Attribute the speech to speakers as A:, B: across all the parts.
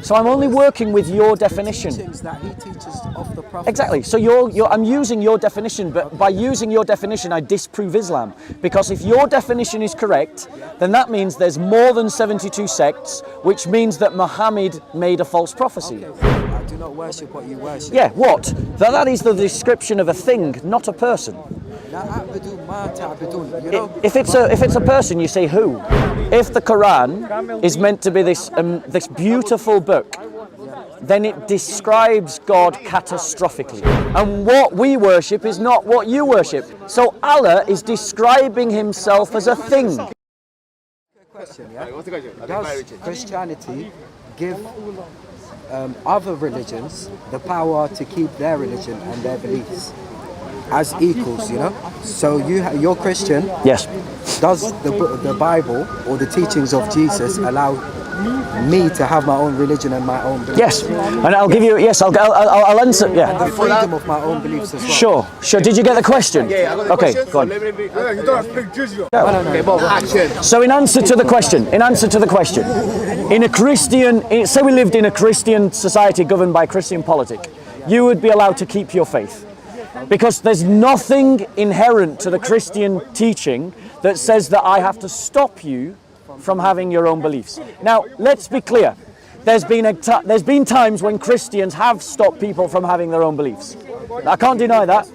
A: So I'm only working with your definition.
B: Teachings that he teaches of the Prophet.
A: Exactly. So I'm using your definition, but by using your definition, I disprove Islam. Because if your definition is correct, then that means there's more than 72 sects, which means that Muhammad made a false prophecy.
B: Okay, I do not worship what you worship.
A: Yeah, what? That is the description of a thing, not a person. If it's a person, you say who. If the Quran is meant to be this beautiful book, then it describes God catastrophically. And what we worship is not what you worship. So Allah is describing himself as a thing.
B: Question, yeah? Does Christianity give other religions the power to keep their religion and their beliefs as equals, you know? So you're Christian.
A: Yes.
B: Does the Bible or the teachings of Jesus allow me to have my own religion and my own beliefs?
A: Yes, and I'll give you. Yes, I'll answer. Yeah.
B: The freedom of my own beliefs as well.
A: Sure. Did you get the question?
C: Yeah, I got the
A: okay,
C: question.
A: go on.
C: You don't speak Jizya.
B: Okay,
C: Bob, action.
A: So in answer to the question, in a Christian, say we lived in a Christian society governed by Christian politic, you would be allowed to keep your faith. Because there's nothing inherent to the Christian teaching that says that I have to stop you from having your own beliefs. Now, let's be clear. There's been times when Christians have stopped people from having their own beliefs. I can't deny that.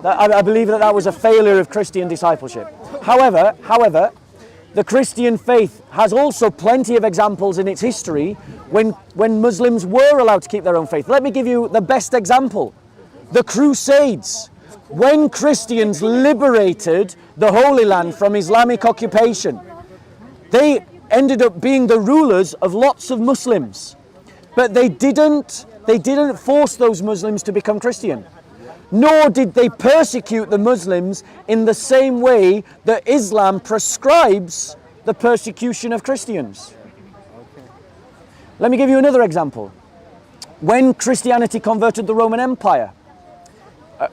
A: I believe that was a failure of Christian discipleship. However, the Christian faith has also plenty of examples in its history when Muslims were allowed to keep their own faith. Let me give you the best example. The Crusades. When Christians liberated the Holy Land from Islamic occupation, they ended up being the rulers of lots of Muslims. But they didn't force those Muslims to become Christian. Nor did they persecute the Muslims in the same way that Islam prescribes the persecution of Christians. Let me give you another example. When Christianity converted the Roman Empire,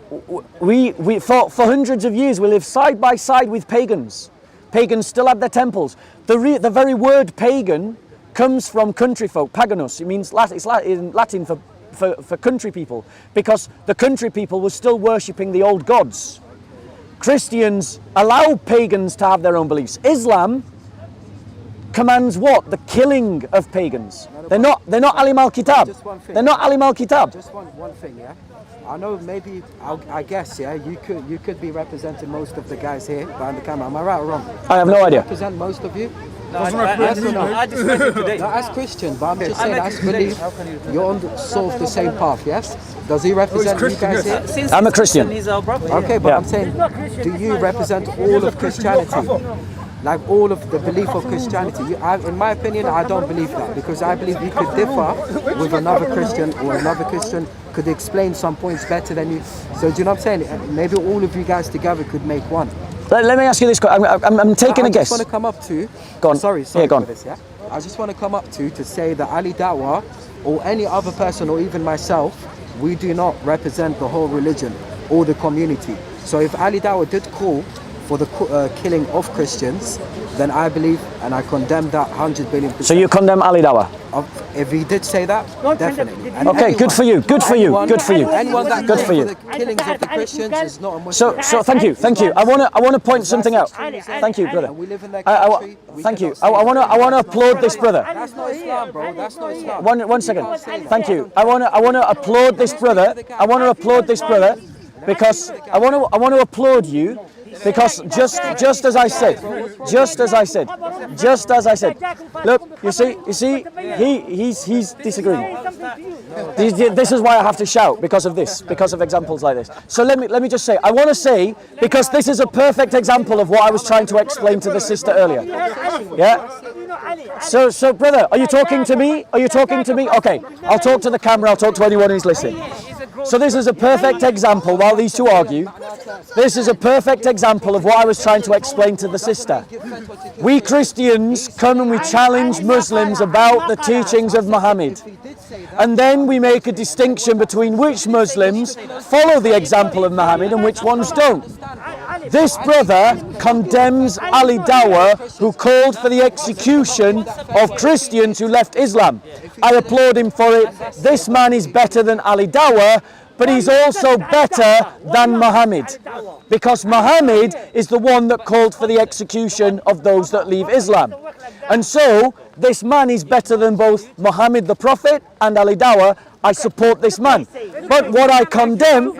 A: for hundreds of years we lived side by side with pagans. Pagans still had their temples. The very word pagan comes from country folk, paganus. It means it's Latin for country people, because the country people were still worshipping the old gods. Christians allow pagans to have their own beliefs. Islam commands what? The killing of pagans. They're not alim al-kitab. They're not alim al-kitab.
B: Just one thing, yeah. I know maybe I guess you could be representing most of the guys here behind the camera. Am I right or wrong?
A: I have no idea.
B: Represent most of you?
D: I just met him today.
B: No, as Christian, but I'm just saying, as belief, you're on sort of the same path, yes? Does he represent you guys here?
A: I'm a Christian.
D: He's our brother.
B: Okay, but
A: Yeah.
B: I'm saying, do you represent all of Christianity? Like all of the belief of Christianity? In my opinion, I don't believe that, because I believe you could differ with another Christian, or another Christian could explain some points better than you. So do you know what I'm saying? Maybe all of you guys together could make one.
A: Let me ask you this question. I'm taking a guess.
B: I just want to come up to...
A: Go on.
B: Sorry
A: Yeah, go on.
B: for this, yeah? I just want to come up to say that Ali Dawah, or any other person, or even myself, we do not represent the whole religion or the community. So if Ali Dawah did call for the killing of Christians, then I believe and I condemn that 100 billion%.
A: So you condemn Ali Dawah?
B: If he did say that, definitely. And
A: Okay, good for you. Good for you. Good for you.
B: Anyone that
A: Good for you.
B: the killings of the Christians is not a Muslim.
A: So thank you. I want to point something out. Thank you, brother.
B: And we live in that country.
A: Thank you. I want to applaud this brother.
B: That's not Islam, bro. That's not Islam.
A: One second. Thank you. I want to applaud this brother. I want to applaud this brother because I want to applaud you. Because just as I said, look, you see, he's disagreeing. This is why I have to shout, because of examples like this. So let me just say, I want to say, because this is a perfect example of what I was trying to explain to the sister earlier. Yeah. So brother, are you talking to me? Okay, I'll talk to the camera. I'll talk to anyone who's listening. So this is a perfect example, while these two argue, this is a perfect example of what I was trying to explain to the sister. We Christians come and we challenge Muslims about the teachings of Muhammad. And then we make a distinction between which Muslims follow the example of Muhammad and which ones don't. This brother condemns Ali Dawah, who called for the execution of Christians who left Islam. I applaud him for it. This man is better than Ali Dawah, but he's also better than Muhammad, because Muhammad is the one that called for the execution of those that leave Islam. And so this man is better than both Muhammad the Prophet and Ali Dawah. I support this man. But what I condemn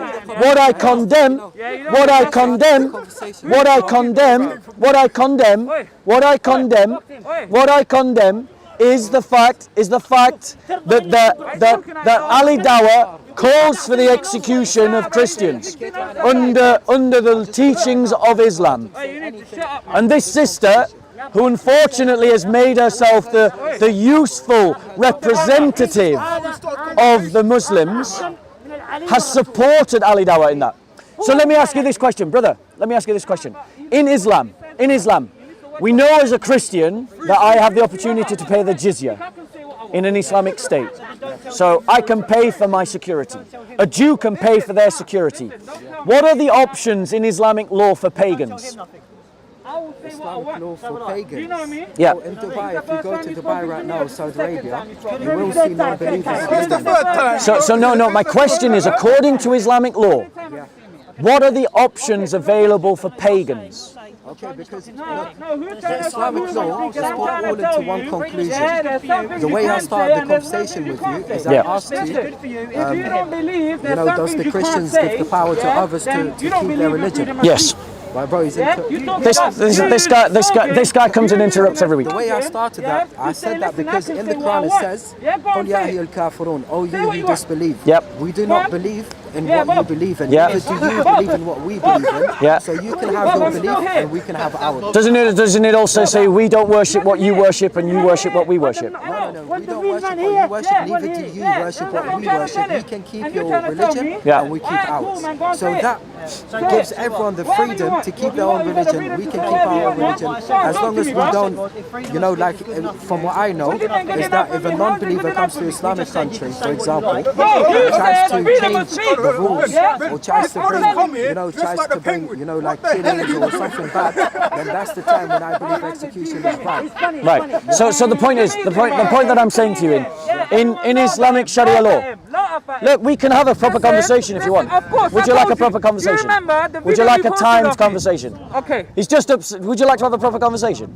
A: is the fact that Ali Dawah calls for the execution of Christians under the teachings of Islam. And this sister, who unfortunately has made herself the useful representative of the Muslims, has supported Ali Dawah in that. So let me ask you this question, brother. Let me ask you this question. In Islam, we know as a Christian that I have the opportunity to pay the jizya in an Islamic state. So I can pay for my security. A Jew can pay for their security. What are the options in Islamic law for pagans?
B: Islamic law for pagans.
A: Yeah.
B: So in Dubai, if you go to Dubai right now, Saudi Arabia, you will see non-believers.
A: No, my question is, according to Islamic law, what are the options available for pagans?
B: Okay, because the Islamic law just put all into one conclusion. The way I started the conversation with you is I asked you, does the Christians give the power to others to keep their religion?
A: Yes.
B: Right, bro,
A: This guy comes and interrupts every week.
B: The way I started that, I said that because in the Quran it says, "Qul ya ayyuhal kafirun," "O you who disbelieve."
A: Yep.
B: We do not believe in what you believe in.
A: Yep.
B: Neither do you believe in what we believe in.
A: Yep.
B: So you can have your belief and we can have ours.
A: Doesn't it also say we don't worship what you worship and you worship what we worship?
B: No. We don't worship what you worship. Neither do you worship what we worship. You can keep your religion and we keep ours. So that gives everyone the freedom to keep their own religion. We can keep our own religion as long as we don't, from what I know, is that if a non-believer comes to an Islamic country, for example, and tries to change the rules or tries to bring, like killings or something bad, then that's the time when I believe execution is right.
A: Right. So the point that I'm saying to you in Islamic Sharia law. Look, we can have a proper conversation if you want. Would you like a proper conversation? Would you like a timed conversation?
D: Okay.
A: He's just would you like to have a proper conversation?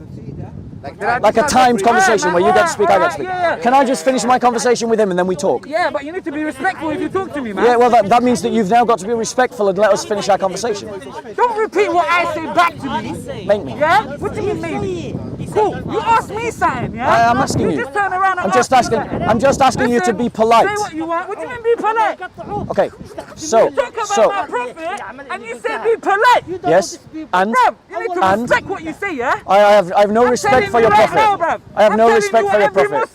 A: Like a timed conversation where you get to speak, I get to speak. Can I just finish my conversation with him and then we talk?
D: Yeah, but you need to be respectful if you talk to me, man.
A: Yeah, well, that means that you've now got to be respectful and let us finish our conversation.
D: Don't repeat what I say back to me.
A: Make me.
D: Yeah? What do you mean maybe? Cool. You asked me something, yeah?
A: I'm asking you.
D: Just turn around and
A: I'm just asking you to be polite.
D: Say what you want. What do you mean be polite?
A: Okay. So.
D: You talk about my prophet and you said be polite.
A: Yes. And.
D: Bruv, you need to respect what you say, yeah?
A: I have no respect for your prophet. I have no respect for your prophet.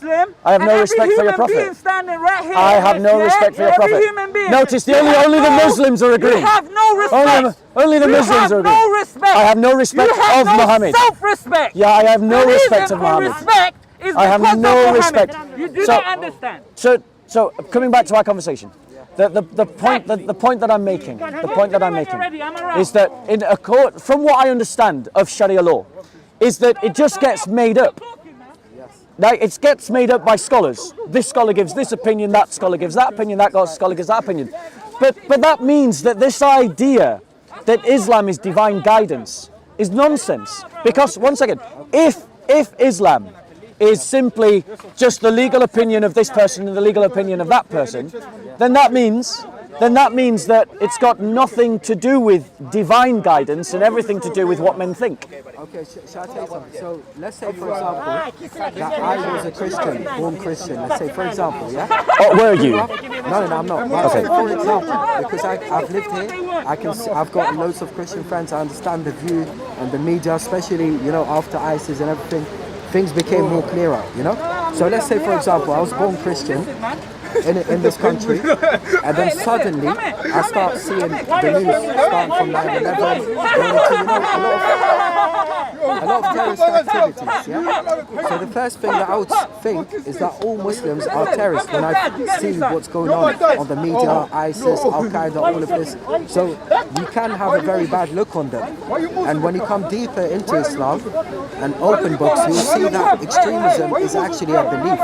A: I have no respect for your prophet. I have no respect for your prophet. Notice only the Muslims are agreeing.
D: You have no respect.
A: Only the Muslims are agreeing.
D: No respect.
A: I have no respect of Muhammad.
D: Self-respect.
A: Yeah, I have no respect of Muhammad.
D: Respect is
A: I have no respect.
D: You do not understand.
A: So coming back to our conversation, the point that I'm making, is that from what I understand of Sharia law, is that it just gets made up. Like, it gets made up by scholars. This scholar gives this opinion, that scholar gives that opinion, that scholar gives that opinion. But that means that this idea that Islam is divine guidance is nonsense. Because, once again, if Islam is simply just the legal opinion of this person and the legal opinion of that person, then that means that it's got nothing to do with divine guidance and everything to do with what men think.
B: Okay, shall I tell you something? So let's say, for example, that I was a Christian, born Christian. Let's say, for example, yeah?
A: Oh, were you?
B: No, I'm not. Okay. For example, because I've lived here, I've got loads of Christian friends. I understand the view and the media, especially, after ISIS and everything, things became more clearer, So let's say, for example, I was born Christian. in this country, and then suddenly I start seeing the news starting from 9/11 going to, a lot of terrorist activities. Yeah. So the first thing that I would think is that all Muslims are terrorists when I see what's going on the media, ISIS, Al Qaeda, all of this. So you can have a very bad look on them. And when you come deeper into Islam and open books, you'll see that extremism is actually a belief.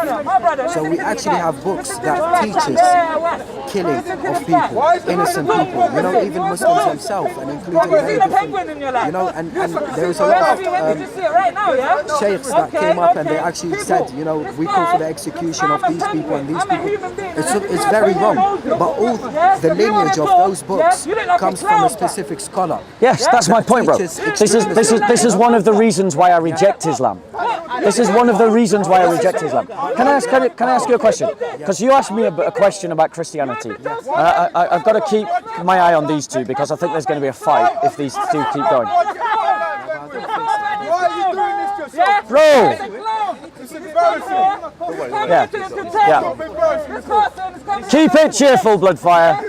B: So we actually have books that teaches killing of people, innocent people, you know, even Muslims themselves, and including many different, you know, and there was a lot of sheikhs that came up and they actually said, you know, we call for the execution of these people and these people. It's very wrong, but all the lineage of those books comes from a specific scholar.
A: Yes, that's my point, bro. This is one of the reasons why I reject Islam. This is one of the reasons why I reject Islam. Can I ask you a question? Because you asked me a question about Christianity. I've got to keep my eye on these two because I think there's going to be a fight if these two keep going.
C: Why are you doing this to yourself?
A: Bro!
C: It's embarrassing.
A: Yeah. Keep it cheerful, Bloodfire.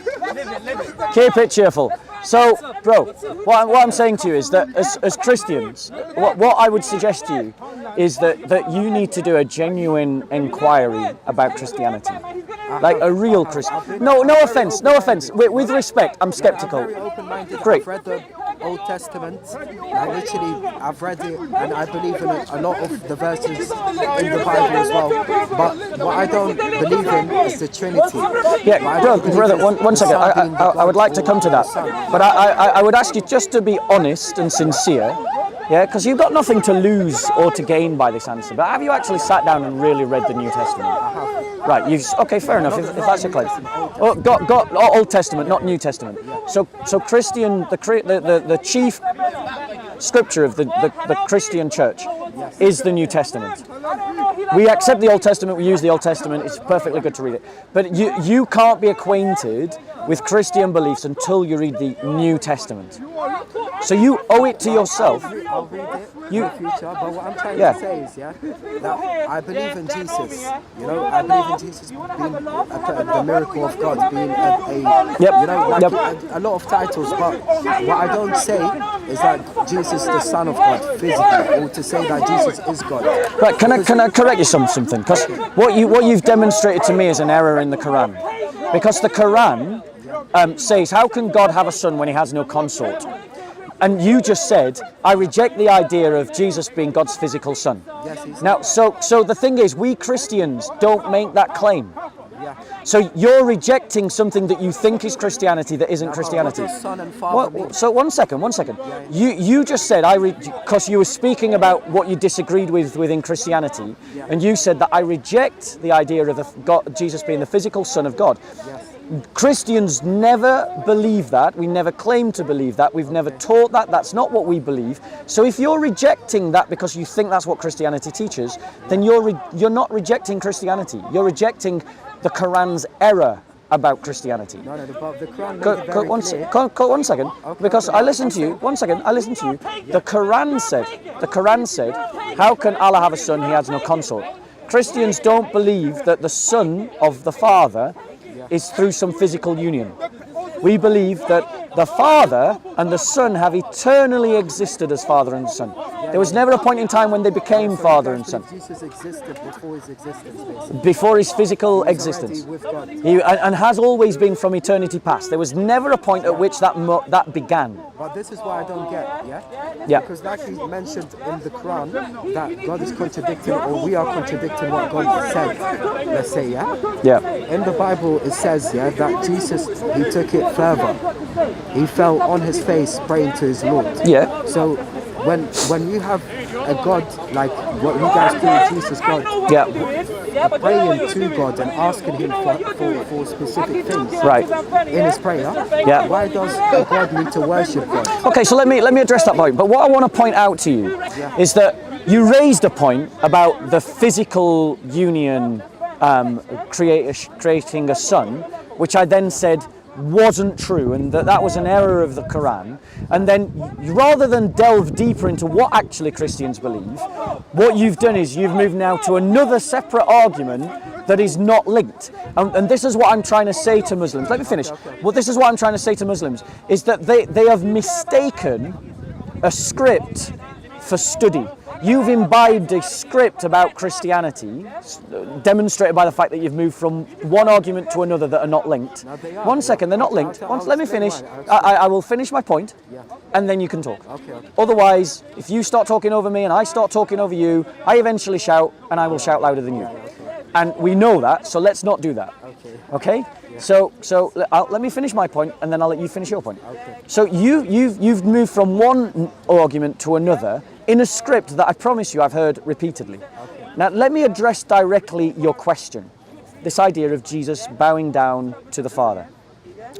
A: Keep it cheerful. So, bro, what I'm saying to you is that as Christians, what I would suggest to you is that you need to do a genuine inquiry about Christianity. Like a real Christian. No offense. With respect, I'm skeptical.
B: Very open-minded.
A: Great.
B: I've read the Old Testament. I've read it, and I believe in a lot of the verses in the Bible as well. But what I don't believe in is the Trinity.
A: Yeah, brother, one second. I would like to come to that. But I would ask you just to be honest and sincere. Yeah, because you've got nothing to lose or to gain by this answer. But have you actually sat down and really read the New Testament? Right, okay, fair enough, if that's your claim. Oh, got Old Testament, not New Testament. So Christian, the chief scripture of the Christian church is the New Testament. We accept the Old Testament, we use the Old Testament, it's perfectly good to read it. But you can't be acquainted with Christian beliefs until you read the New Testament. So you owe it to yourself.
B: I'll read it in the future, but what I'm trying to say is, that I believe in Jesus. You know, I believe in Jesus being the miracle of God, being a lot of titles. But what I don't say is that Jesus is the Son of God physically, or to say that Jesus is God.
A: Right? Can I correct you something? Because what you've demonstrated to me is an error in the Quran. Because the Quran says, how can God have a son when he has no consort? And you just said, I reject the idea of Jesus being God's physical son.
B: Yes,
A: now, so the thing is, we Christians don't make that claim. So you're rejecting something that you think is Christianity that isn't Christianity.
B: Son and father
A: so one second. You just said, because you were speaking about what you disagreed with within Christianity, and you said that I reject the idea of God, Jesus being the physical son of God.
B: Yes.
A: Christians never believe that. We never claim to believe that. We've never taught that. That's not what we believe. So if you're rejecting that because you think that's what Christianity teaches, then you're not rejecting Christianity. You're rejecting the Quran's error about Christianity.
B: No, but the Quran made it very clear.
A: One second, because I listened to you. One second, I listened to you. The Quran said, how can Allah have a son? He has no consort. Christians don't believe that the son of the Father is through some physical union. We believe that the Father and the Son have eternally existed as Father and Son. There was never a point in time when they became Father and Son.
B: Jesus existed before his existence, basically.
A: Before his physical existence.
B: With God.
A: And has always been from eternity past. There was never a point at which that began.
B: But this is what I don't get,
A: Yeah.
B: Because like he mentioned in the Quran, that God is contradicting, or we are contradicting what God said, let's say,
A: Yeah.
B: In the Bible it says, that Jesus, he took it further. He fell on his face praying to his Lord.
A: Yeah.
B: So when you have a God like what you guys call Jesus God, praying to God and asking him for specific things,
A: right,
B: in his prayer, why does God need to worship God?
A: Okay, so let me address that point. But what I want to point out to you is that you raised a point about the physical union creating a son, which I then said wasn't true, and that was an error of the Quran. And then rather than delve deeper into what actually Christians believe, what you've done is you've moved now to another separate argument that is not linked. And this is what I'm trying to say to Muslims. Let me finish. Well, this is what I'm trying to say to Muslims, is that they have mistaken a script for study. You've imbibed a script about Christianity, demonstrated by the fact that you've moved from one argument to another that are not linked.
B: No, they are.
A: One second, they're not linked. Let me
B: explain
A: finish.
B: why.
A: I will finish my point,
B: Yeah.
A: and then you can talk.
B: Okay.
A: Otherwise, if you start talking over me and I start talking over you, I eventually shout, and I will shout louder than you. And we know that, so let's not do that. Okay? So let me finish my point, and then I'll let you finish your point.
B: Okay.
A: So you've moved from one argument to another in a script that I promise you I've heard repeatedly. Now let me address directly your question, this idea of Jesus bowing down to the Father.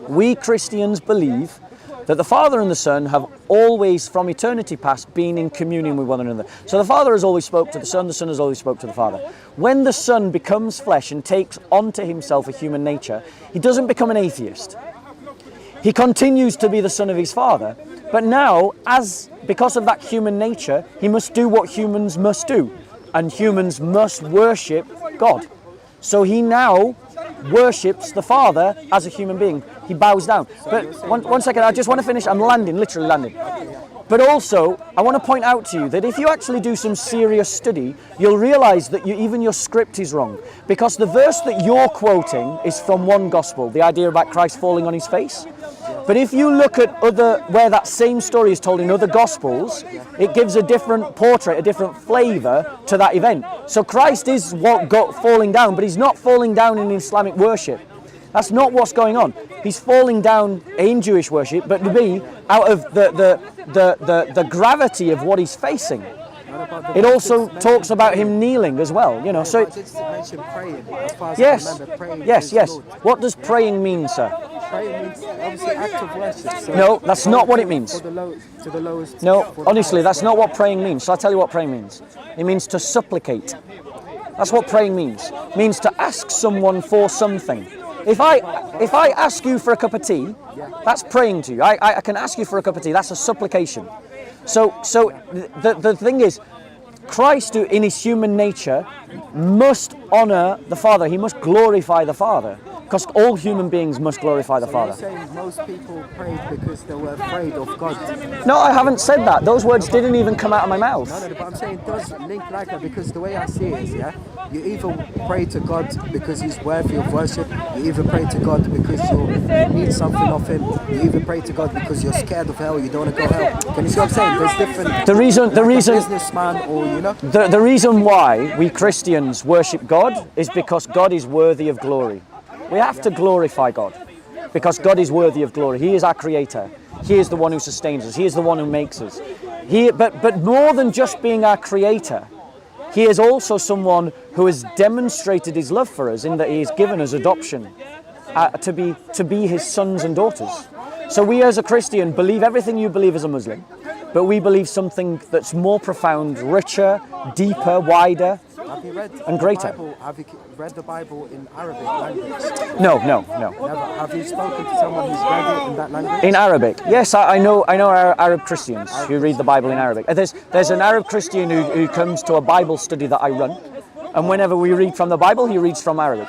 A: We Christians believe that the Father and the Son have always, from eternity past, been in communion with one another. So the Father has always spoke to the Son has always spoke to the Father. When the Son becomes flesh and takes onto himself a human nature, he doesn't become an atheist. He continues to be the Son of his Father, but now, because of that human nature, he must do what humans must do, and humans must worship God. So he now worships the Father as a human being. He bows down. But one second, I just want to finish. I'm landing, literally landing. But also, I want to point out to you that if you actually do some serious study, you'll realize that even your script is wrong. Because the verse that you're quoting is from one gospel, the idea about Christ falling on his face. But if you look at where that same story is told in other gospels, it gives a different portrait, a different flavor to that event. So Christ is what got falling down, but he's not falling down in Islamic worship. That's not what's going on. He's falling down in Jewish worship, but to be out of the gravity of what he's facing. It also talks about him kneeling as well, you know. So
B: I did mention praying. As far as I
A: yes,
B: remember, praying
A: yes,
B: is
A: yes.
B: Lord.
A: What does praying mean, sir?
B: Praying means obviously act of worship. So
A: No, that's not what it means.
B: For to the lowest.
A: No,
B: for the
A: honestly,
B: highest,
A: that's not what praying means. So I'll tell you what praying means. It means to supplicate. That's what praying means. It means to ask someone for something. If I ask you for a cup of tea, that's praying to you. I can ask you for a cup of tea. That's a supplication. So the thing is, Christ, in his human nature, must honor the Father. He must glorify the Father. Because all human beings must glorify the
B: So
A: Father.
B: you're saying most people prayed because they were afraid of God.
A: No, I haven't said that. Those words didn't even come out of my mouth.
B: No, but I'm saying it does link like that because the way I see it is, you either pray to God because he's worthy of worship, you either pray to God because you need something of him, you either pray to God because you're scared of hell, you don't want to go hell. Can you see what I'm saying? There's different...
A: The reason,
B: a businessman or, you know...
A: the reason why we Christians worship God is because God is worthy of glory. We have to glorify God because God is worthy of glory. He is our creator. He is the one who sustains us. He is the one who makes us. But more than just being our creator, he is also someone who has demonstrated his love for us in that he has given us adoption to be his sons and daughters. So we as a Christian believe everything you believe as a Muslim, but we believe something that's more profound, richer, deeper, wider,
B: Have you read
A: and greater.
B: Have you read the Bible in Arabic language?
A: No.
B: Never. Have you spoken to someone who's read it in that language?
A: In Arabic, yes, I know Arab Christians who read the Bible in Arabic. There's an Arab Christian who comes to a Bible study that I run, and whenever we read from the Bible, he reads from Arabic.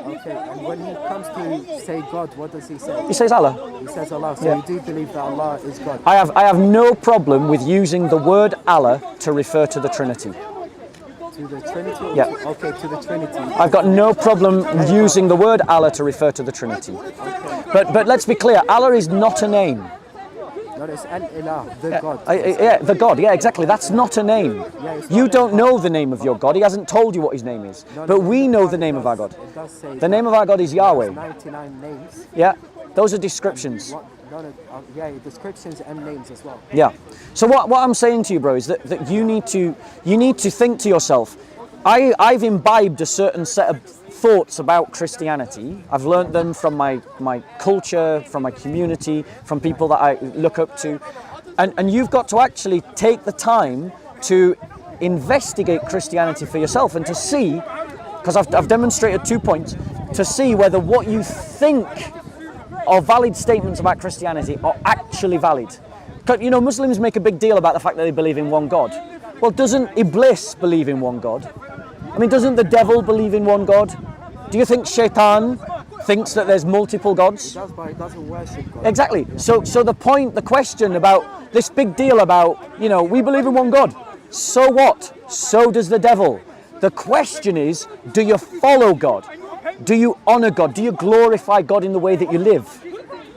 B: Okay, and when he comes to say God, what does he say?
A: He says Allah.
B: He says Allah, so
A: Yeah.
B: you do believe that Allah is God?
A: I have no problem with using the word Allah to refer to the Trinity.
B: To the Trinity? Or
A: Yeah.
B: Okay, to the Trinity.
A: I've got no problem using the word Allah to refer to the Trinity. But let's be clear, Allah is not a name.
B: No, it's Al-Ilah, the God.
A: The God, yeah, exactly. That's not a name. You don't know the name of your God. He hasn't told you what his name is. But we know the name of our God.
B: It does say
A: The name of our God is Yahweh.
B: 99 names.
A: Yeah, those are descriptions.
B: Descriptions and names as well.
A: Yeah. So what I'm saying to you, bro, is that you need to think to yourself, I've imbibed a certain set of thoughts about Christianity. I've learned them from my culture, from my community, from people that I look up to. And you've got to actually take the time to investigate Christianity for yourself and to see, because I've demonstrated 2 points, to see whether what you think are valid statements about Christianity are actually valid. You know, Muslims make a big deal about the fact that they believe in one God. Well, doesn't Iblis believe in one God? I mean, doesn't the devil believe in one God? Do you think Shaitan thinks that there's multiple gods?
B: He does, but he doesn't worship God.
A: Exactly. So the question about this big deal about, we believe in one God. So what? So does the devil. The question is, do you follow God? Do you honor God? Do you glorify God in the way that you live?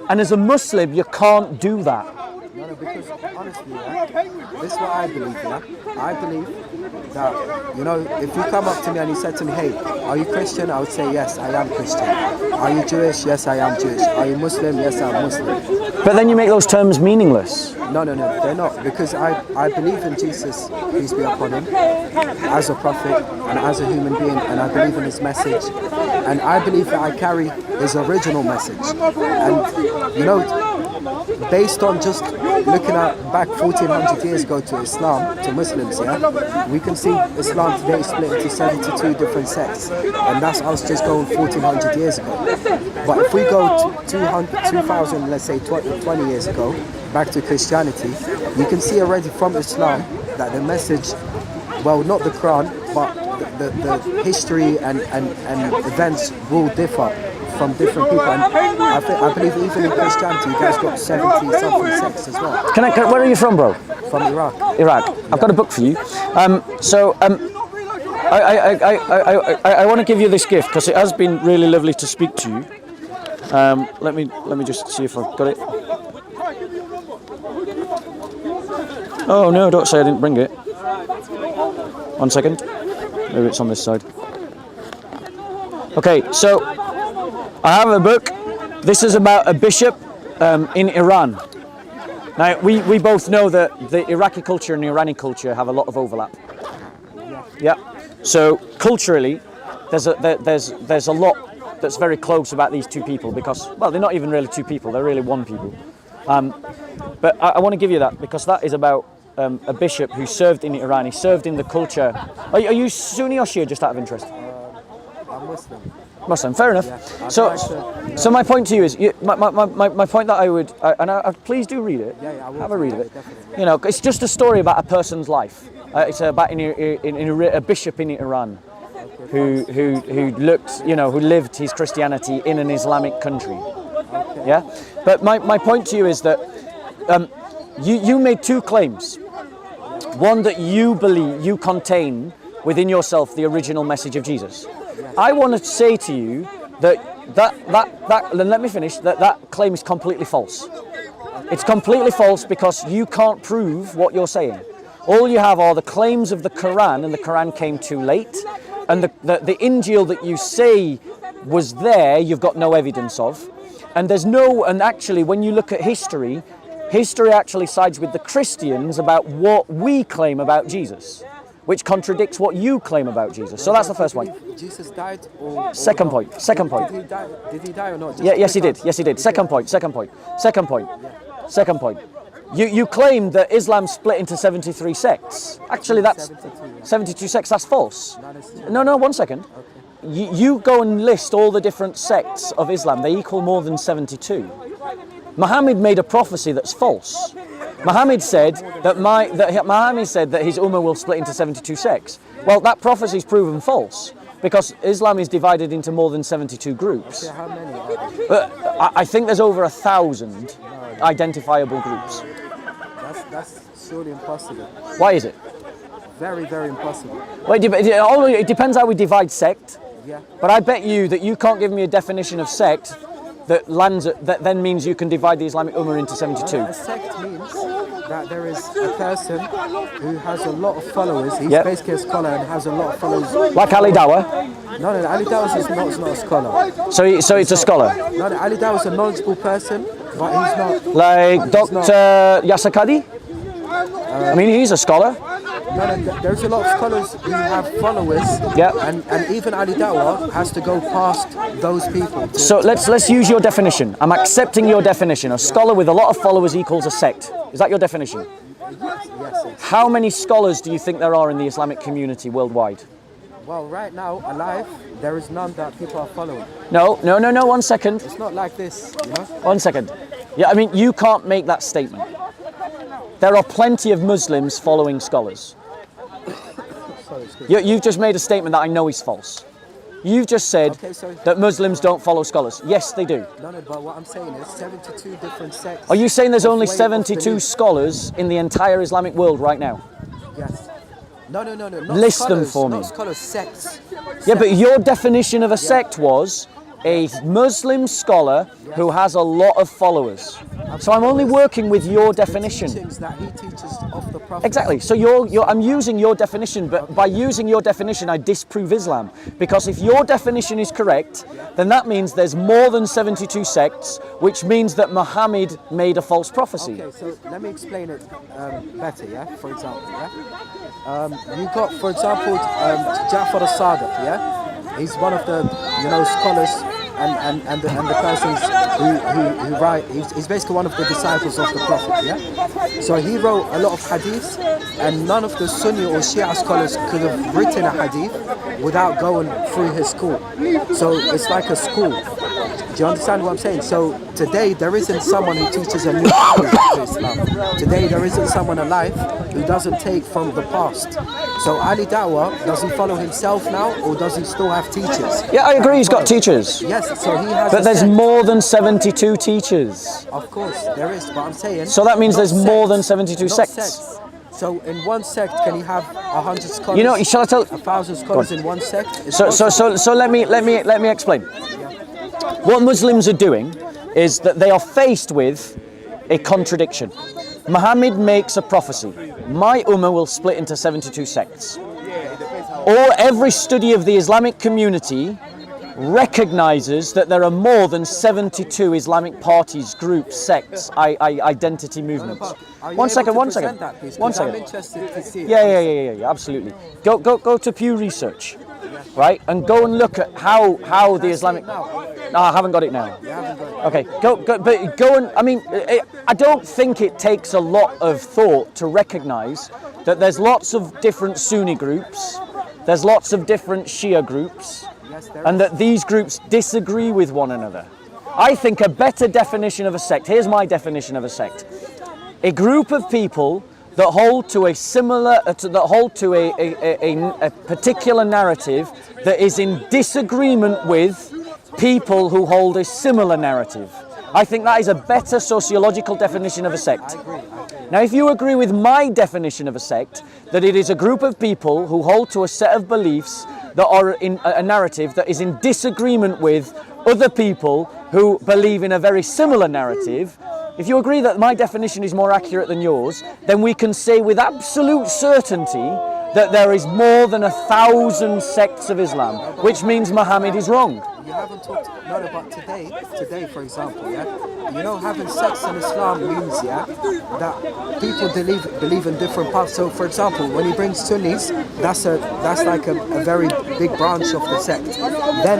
A: And as a Muslim, you can't do that.
B: No, because honestly, this is what I believe, yeah? I believe that, if you come up to me and you said to me, hey, are you Christian? I would say, yes, I am Christian. Are you Jewish? Yes, I am Jewish. Are you Muslim? Yes, I'm Muslim.
A: But then you make those terms meaningless.
B: No, they're not. Because I believe in Jesus, peace be upon him, as a prophet and as a human being, and I believe in his message. And I believe that I carry his original message. And, based on just looking at back 1400 years ago to Islam, to Muslims, yeah, we can see Islam today split into 72 different sects, and that's us just going 1400 years ago. But if we go to 2000, let's say 20 years ago, back to Christianity, you can see already from Islam that the message, well, not the Quran, but the history and events will differ from different people, and I believe even in Christianity, you guys got 70-something sects as well.
A: Where are you from, bro?
B: From Iraq.
A: Iraq. I've got a book for you. I want to give you this gift because it has been really lovely to speak to you. Let me just see if I've got it. Oh no! Don't say I didn't bring it. 1 second. Maybe it's on this side. Okay, so I have a book. This is about a bishop in Iran. Now, we both know that the Iraqi culture and the Irani culture have a lot of overlap. Yeah. So culturally, there's a lot that's very close about these two people because, well, they're not even really two people. They're really one people. But I want to give you that because that is about a bishop who served in Iran. He served in the culture. Are you Sunni or Shia, just out of interest?
B: I'm Muslim.
A: Muslim, fair enough.
B: Yeah,
A: so my point to you is, my point that I would, please do read it.
B: Yeah, I will.
A: Have a read of it.
B: Definitely.
A: It's just a story about a person's life. It's about a bishop in Iran who looked, who lived his Christianity in an Islamic country.
B: Okay.
A: Yeah, but my point to you is that you made two claims. One, that you believe you contain within yourself the original message of Jesus. I want to say to you that let me finish, that claim is completely false. It's completely false because you can't prove what you're saying. All you have are the claims of the Quran, and the Quran came too late, and the Injil that you say was there, you've got no evidence of. And actually when you look at history actually sides with the Christians about what we claim about Jesus, which contradicts what you claim about Jesus. So that's the first point.
B: Jesus died or...
A: Second point.
B: Did he die or not?
A: Yes, he did. Second point. You claim that Islam split into 73 sects. Actually, that's 72 sects. That's false. No, 1 second. You go and list all the different sects of Islam. They equal more than 72. Muhammad made a prophecy that's false. Muhammad said that his ummah will split into 72 sects. Well, that prophecy is proven false because Islam is divided into more than 72 groups.
B: How many are there?
A: I think there's over 1,000 identifiable groups.
B: That's surely impossible.
A: Why is it?
B: Very, very impossible.
A: Well, it depends how we divide sect.
B: Yeah.
A: But I bet you that you can't give me a definition of sect that then means you can divide the Islamic Ummah into 72.
B: A sect means that there is a person who has a lot of followers. He's
A: Yep.
B: basically a scholar and has a lot of followers.
A: Like Ali Dawah.
B: No, Ali Dawah is not a scholar.
A: So it's a scholar.
B: No, Ali Dawah is a knowledgeable person, but he's not.
A: Like Dr. Yasser Qadhi. I mean, he's a scholar.
B: No, there's a lot of scholars who have followers.
A: Yeah.
B: And even Ali Dawah has to go past those people.
A: So let's use your definition. I'm accepting your definition. A scholar with a lot of followers equals a sect. Is that your definition?
B: Yes.
A: How many scholars do you think there are in the Islamic community worldwide?
B: Well, right now, alive, there is none that people are following.
A: No, 1 second.
B: It's not like this,
A: 1 second. Yeah, I mean, you can't make that statement. There are plenty of Muslims following scholars. You've just made a statement that I know is false. You've just said
B: Okay, so-
A: that Muslims don't follow scholars. Yes, they do.
B: No, but what I'm saying is 72 different sects.
A: Are you saying there's
B: of
A: only
B: way of
A: 72
B: belief.
A: scholars in the entire Islamic world right now?
B: Yes. No. Not
A: List
B: scholars,
A: them for me.
B: Not scholars, sects.
A: Yeah, but your definition of a sect was a Muslim scholar who has a lot of followers. So I'm only working with your definition.
B: Teachings that he teaches of the Prophet.
A: Exactly. So I'm using your definition, but by using your definition, I disprove Islam. Because if your definition is correct, then that means there's more than 72 sects, which means that Muhammad made a false prophecy.
B: Okay, so let me explain it better, yeah? For example, yeah? You got, for example, Ja'far al-Sadiq, yeah? He's one of the, scholars and the persons who write. He's basically one of the disciples of the Prophet, yeah? So he wrote a lot of hadiths, and none of the Sunni or Shia scholars could have written a hadith without going through his school. So it's like a school. Do you understand what I'm saying? So today there isn't someone who teaches a new school to Islam. Today there isn't someone alive who doesn't take from the past. So Ali Dawah, does he follow himself now, or does he still have teachers?
A: Yeah, I agree, he's got teachers.
B: Yes, so he has.
A: But
B: a
A: there's
B: sect.
A: more than 72 teachers.
B: Of course, there is, but I'm saying.
A: So that means
B: not
A: there's more than
B: sects,
A: 72
B: not
A: sects.
B: So in one sect, can you have 100 scholars?
A: You know, shall I tell?
B: 1,000 scholars in one sect? It's
A: So let me explain. What Muslims are doing is that they are faced with a contradiction. Muhammad makes a prophecy. My ummah will split into 72 sects. Every study of the Islamic community recognizes that there are more than 72 Islamic parties, groups, sects, identity movements.
B: Are you
A: One
B: able
A: second,
B: to
A: one
B: present
A: second.
B: that, please?
A: One
B: 'Cause I'm
A: second.
B: interested to see it.
A: Yeah, absolutely. Go to Pew Research, right, and go and look at how the Islamic. No, I haven't got it now.
B: You haven't got it.
A: Okay, but go and. I mean, I don't think it takes a lot of thought to recognise that there's lots of different Sunni groups, there's lots of different Shia groups,
B: Yes, there
A: and
B: is.
A: that these groups disagree with one another. I think a better definition of a sect. Here's my definition of a sect: a group of people that hold to a particular narrative that is in disagreement with people who hold a similar narrative. I think that is a better sociological definition of a sect. Now, if you agree with my definition of a sect, that it is a group of people who hold to a set of beliefs that are in a narrative that is in disagreement with other people who believe in a very similar narrative, if you agree that my definition is more accurate than yours, then we can say with absolute certainty that there is more than 1,000 sects of Islam, which means Muhammad is wrong.
B: You haven't talked about today, for example, yeah? Having sex in Islam means, yeah, that people believe in different paths. So, for example, when he brings Sunnis, that's like a very big branch of the sect. Then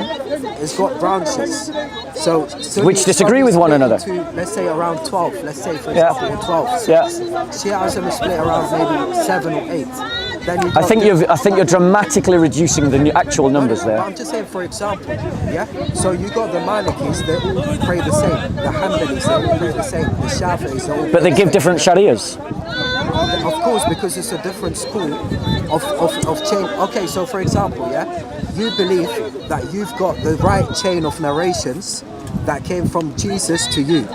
B: it's got branches. So Sunnis
A: Which disagree with one
B: split
A: another.
B: into, let's say around 12. Let's say, for
A: Yeah.
B: example, 12.
A: Yeah.
B: Shiism is split around maybe 7 or 8. Then you
A: I think you're dramatically reducing the actual numbers
B: But
A: there.
B: I'm just saying, for example, yeah. So you got the Malikis, they all pray the same. The Hanbalis, they all pray the same. The Shafi'is, they all.
A: But they give different sharias.
B: Of course, because it's a different school of chain. Okay, so for example, yeah, you believe that you've got the right chain of narrations that came from Jesus to you.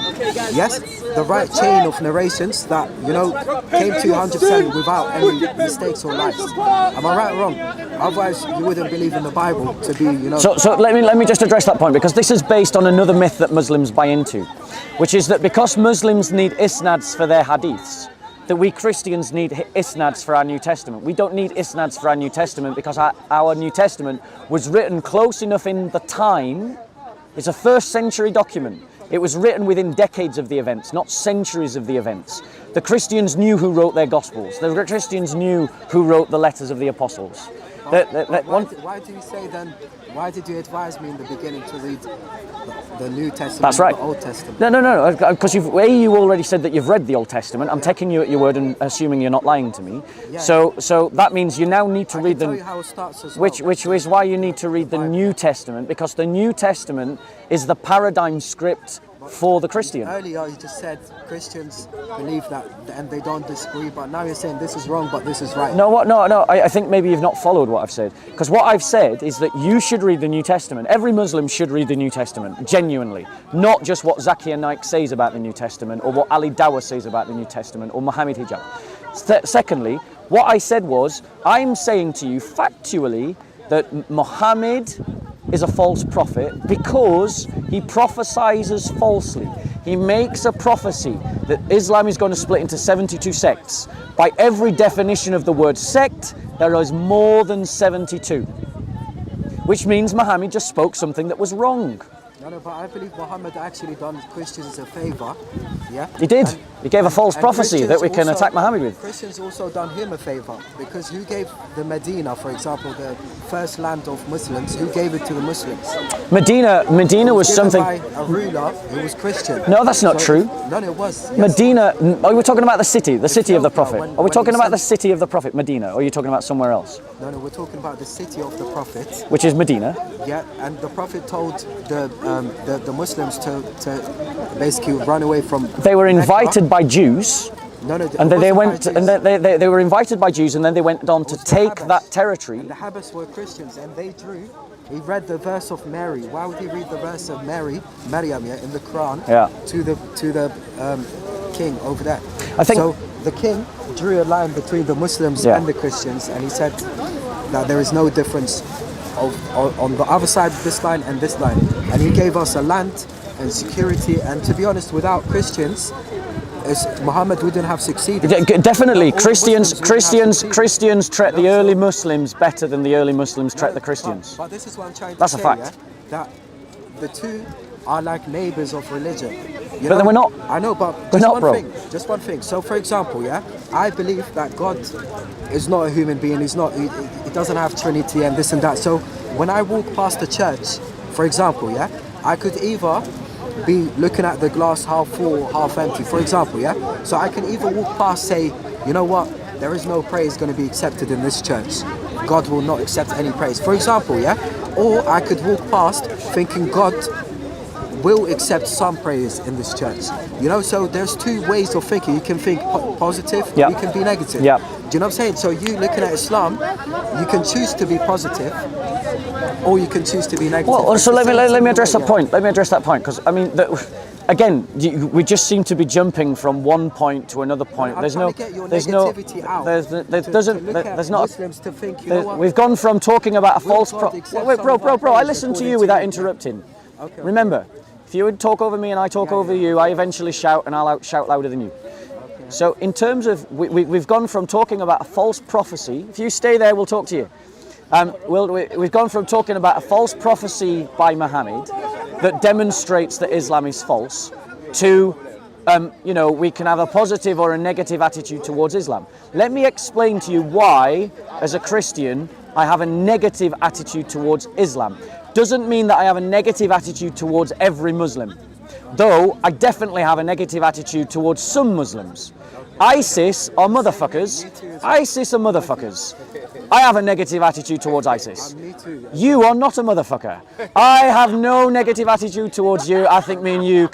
B: Yes, the right chain of narrations that came to you 100% without any mistakes or lies. Am I right or wrong? Otherwise, you wouldn't believe in the Bible to be,
A: So let me just address that point, because this is based on another myth that Muslims buy into, which is that because Muslims need isnads for their hadiths, that we Christians need isnads for our New Testament. We don't need isnads for our New Testament because our New Testament was written close enough in the time. It's a first century document. It was written within decades of the events, not centuries of the events. The Christians knew who wrote their Gospels. The Christians knew who wrote the letters of the Apostles.
B: Why do you say then? Why did you advise me in the beginning to read the New Testament?
A: That's right.
B: The Old Testament.
A: No, because you already said that you've read the Old Testament. I'm taking you at your word and assuming you're not lying to me.
B: Yeah.
A: So that means you now need to
B: I
A: read
B: can tell
A: the
B: you how it starts as well.
A: which is why you need to read the New Testament, because the New Testament is the paradigm script for the Christian.
B: Earlier you just said Christians believe that and they don't disagree, but now you're saying this is wrong but this is right.
A: No, I think maybe you've not followed what I've said. Because what I've said is that you should read the New Testament. Every Muslim should read the New Testament, genuinely. Not just what Zakir Naik says about the New Testament, or what Ali Dawah says about the New Testament, or Muhammad Hijab. Secondly, what I said was, I'm saying to you factually that Muhammad is a false prophet because he prophesizes falsely. He makes a prophecy that Islam is going to split into 72 sects. By every definition of the word sect, there is more than 72. Which means Muhammad just spoke something that was wrong.
B: No, but I believe Muhammad actually done Christians a favor. Yeah?
A: He did. He gave a false prophecy
B: Christians
A: that we can
B: also-
A: attack Muhammad with.
B: Christians also done him a favor because who gave the Medina, for example, the first land of Muslims, who gave it to the Muslims?
A: Medina was
B: Given
A: something.
B: by a ruler who was Christian.
A: No, that's not true.
B: No, it was. Yes.
A: Medina, are we talking about the city of the
B: Ethiopia,
A: Prophet?
B: when-
A: Are we
B: when
A: talking
B: he
A: about the
B: sent-
A: city of the Prophet, Medina, or are you talking about somewhere else?
B: No, we're talking about the city of the Prophet.
A: Which is Medina.
B: Yeah, and the Prophet told the Muslims to basically run away from.
A: They were
B: Mecca.
A: invited by Jews,
B: No,
A: and
B: it
A: they
B: wasn't
A: went,
B: by
A: and
B: Jews.
A: they were invited by Jews, and then they went on to
B: was the
A: take
B: Habas.
A: that territory.
B: And the Habas were Christians, and they drew. He read the verse of Mary. Why would he read the verse of Mary, Maryam, in the Quran?
A: Yeah.
B: To the king over there.
A: I think-
B: so. The king drew a line between the Muslims
A: Yeah.
B: and the Christians, and he said that there is no difference on the other side of this line and this line. And he gave us a land and security. And to be honest, without Christians, Muhammad wouldn't have succeeded.
A: Definitely,
B: All Muslims wouldn't have
A: Christians treat the
B: No,
A: early
B: so-
A: Muslims better than the early Muslims treat the Christians.
B: But this is what I'm trying to
A: That's a
B: say.
A: fact.
B: Yeah? That the two are like neighbors of religion. You
A: But then we're not.
B: I know, but
A: We're
B: just
A: not,
B: one
A: bro.
B: thing. Just one thing. So, for example, I believe that God is not a human being. He's not. He doesn't have Trinity and this and that. So, when I walk past the church, for example, I could either be looking at the glass half full or half empty. For example, So I can either walk past, say, you know what, there is no praise going to be accepted in this church. God will not accept any praise. For example, Or I could walk past thinking God will accept some praise in this church. So there's two ways of thinking. You can think positive,
A: Yeah.
B: you can be negative.
A: Yeah.
B: Do you know what I'm saying? So you looking at Islam, you can choose to be positive, or you can choose to be negative.
A: Well,
B: It's
A: so
B: the
A: let
B: same
A: me address
B: way,
A: that point. Let me address that point, because I mean, again, we just seem to be jumping from one point to another point.
B: I'm
A: There's
B: trying
A: no,
B: to get your
A: there's no,
B: negativity out.
A: there's not.
B: Muslims to think, you know what?
A: We've gone from talking about a
B: Will
A: false
B: God
A: prophet.
B: accept
A: Wait,
B: some
A: bro,
B: of our
A: I
B: praise
A: listened to
B: according
A: you
B: to
A: without
B: you?
A: interrupting.
B: Okay.
A: Remember, if you would talk over me and I talk over you, I eventually shout and I'll shout louder than you. So in terms of, we've gone from talking about a false prophecy. If you stay there, we'll talk to you. We've gone from talking about a false prophecy by Muhammad that demonstrates that Islam is false to, we can have a positive or a negative attitude towards Islam. Let me explain to you why, as a Christian, I have a negative attitude towards Islam. Doesn't mean that I have a negative attitude towards every Muslim. Though I definitely have a negative attitude towards some Muslims. ISIS are motherfuckers. ISIS are motherfuckers. I have a negative attitude towards ISIS.
B: Me too.
A: You are not a motherfucker. I have no negative attitude towards you. I think me and you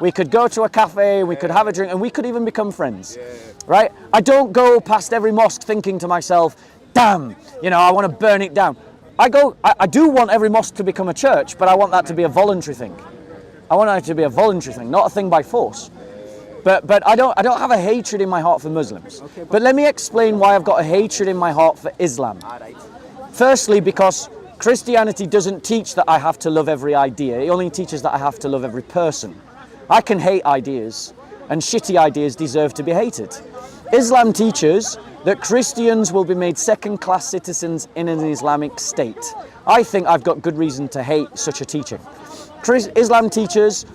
A: we could go to a cafe, we could have a drink, and we could even become friends. Right? I don't go past every mosque thinking to myself, damn, I want to burn it down. I do want every mosque to become a church, but I want that to be a voluntary thing. I want that to be a voluntary thing, not a thing by force. But I don't have a hatred in my heart for Muslims. But let me explain why I've got a hatred in my heart for Islam. Firstly, because Christianity doesn't teach that I have to love every idea. It only teaches that I have to love every person. I can hate ideas, and shitty ideas deserve to be hated. Islam teaches that Christians will be made second-class citizens in an Islamic state. I think I've got good reason to hate such a teaching. Islam teaches,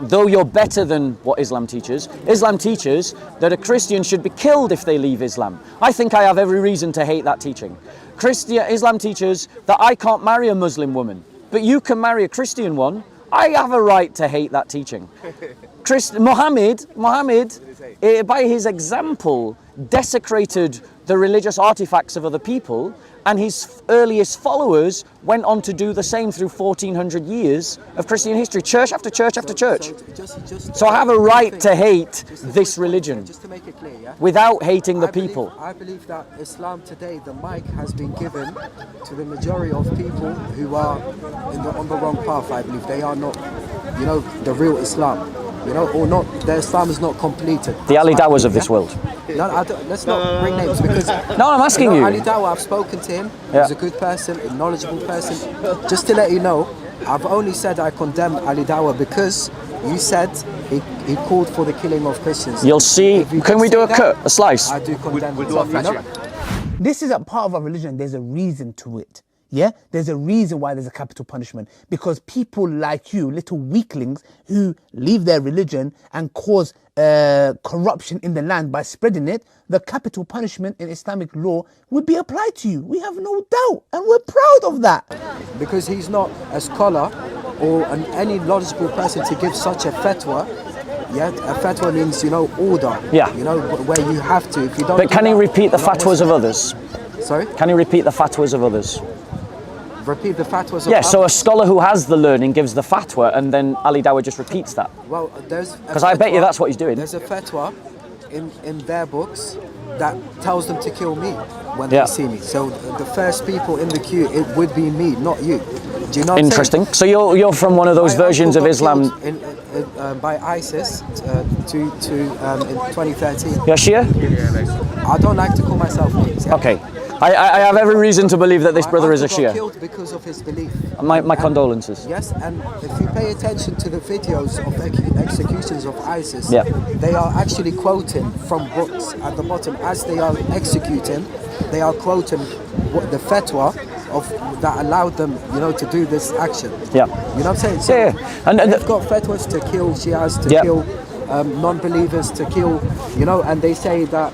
A: though you're better than what Islam teaches that a Christian should be killed if they leave Islam. I think I have every reason to hate that teaching. Islam teaches that I can't marry a Muslim woman, but you can marry a Christian one. I have a right to hate that teaching. Muhammad, by his example, desecrated the religious artifacts of other people, And his earliest followers went on to do the same through 1400 years of Christian history, church after church after church. So I have a right to hate this religion
B: Just to make it clear, yeah?
A: without hating the people.
B: I believe that Islam today, the mic has been given to the majority of people who are on the wrong path. I believe they are not, the real Islam. Or not. Their Islam is not completed.
A: The Ali Dawahs of this world.
B: No, let's not bring names because.
A: No, I'm asking you.
B: Ali Dawah, I've spoken to him.
A: Yeah.
B: He's a good person, a knowledgeable person. Just to let you know, I've only said I condemn Ali Dawah because you said he called for the killing of Christians.
A: You'll see.
B: If you
A: Can
B: did
A: we do
B: say
A: a
B: that,
A: cut, a slice?
B: I do condemn.
C: We'll do a flash.
E: This is a part of our religion. There's a reason to it. Yeah, there's a reason why there's a capital punishment, because people like you, little weaklings who leave their religion and cause corruption in the land by spreading it, the capital punishment in Islamic law would be applied to you. We have no doubt, and we're proud of that.
B: Because he's not a scholar or any knowledgeable person to give such a fatwa. Yeah, a fatwa means order.
A: Yeah.
B: Where you have to. If you don't.
A: But can he repeat the
B: you're not
A: fatwas of
B: Muslim.
A: others?
B: Sorry.
A: Can he repeat the fatwas of others?
B: Repeat the fatwas.
A: Yeah, so a scholar who has the learning gives the fatwa and then Ali Dawah just repeats that.
B: Well, there's.
A: Because I bet you that's what he's doing.
B: There's a fatwa in their books that tells them to kill me when
A: Yeah.
B: they see me. So the first people in the queue, it would be me, not you. Do you know what I'm
A: Interesting.
B: saying?
A: So you're from one of those
B: My
A: versions of
B: uncle got
A: Islam.
B: killed by ISIS in 2013.
A: You're Shia?
B: I don't like to call myself names. Yeah?
A: Okay. I have every reason to believe that this
B: My
A: brother is a
B: uncle got
A: Shia.
B: killed because of his belief.
A: My
B: And-
A: condolences.
B: Yes, and if you pay attention to the videos of executions of ISIS,
A: Yeah.
B: they are actually quoting from books at the bottom as they are executing. They are quoting the fatwa of that allowed them, to do this action.
A: Yeah.
B: You know what I'm saying? So
A: Yeah. And
B: they've got fatwas to kill Shias, to
A: Yeah.
B: kill non-believers, to kill, and they say that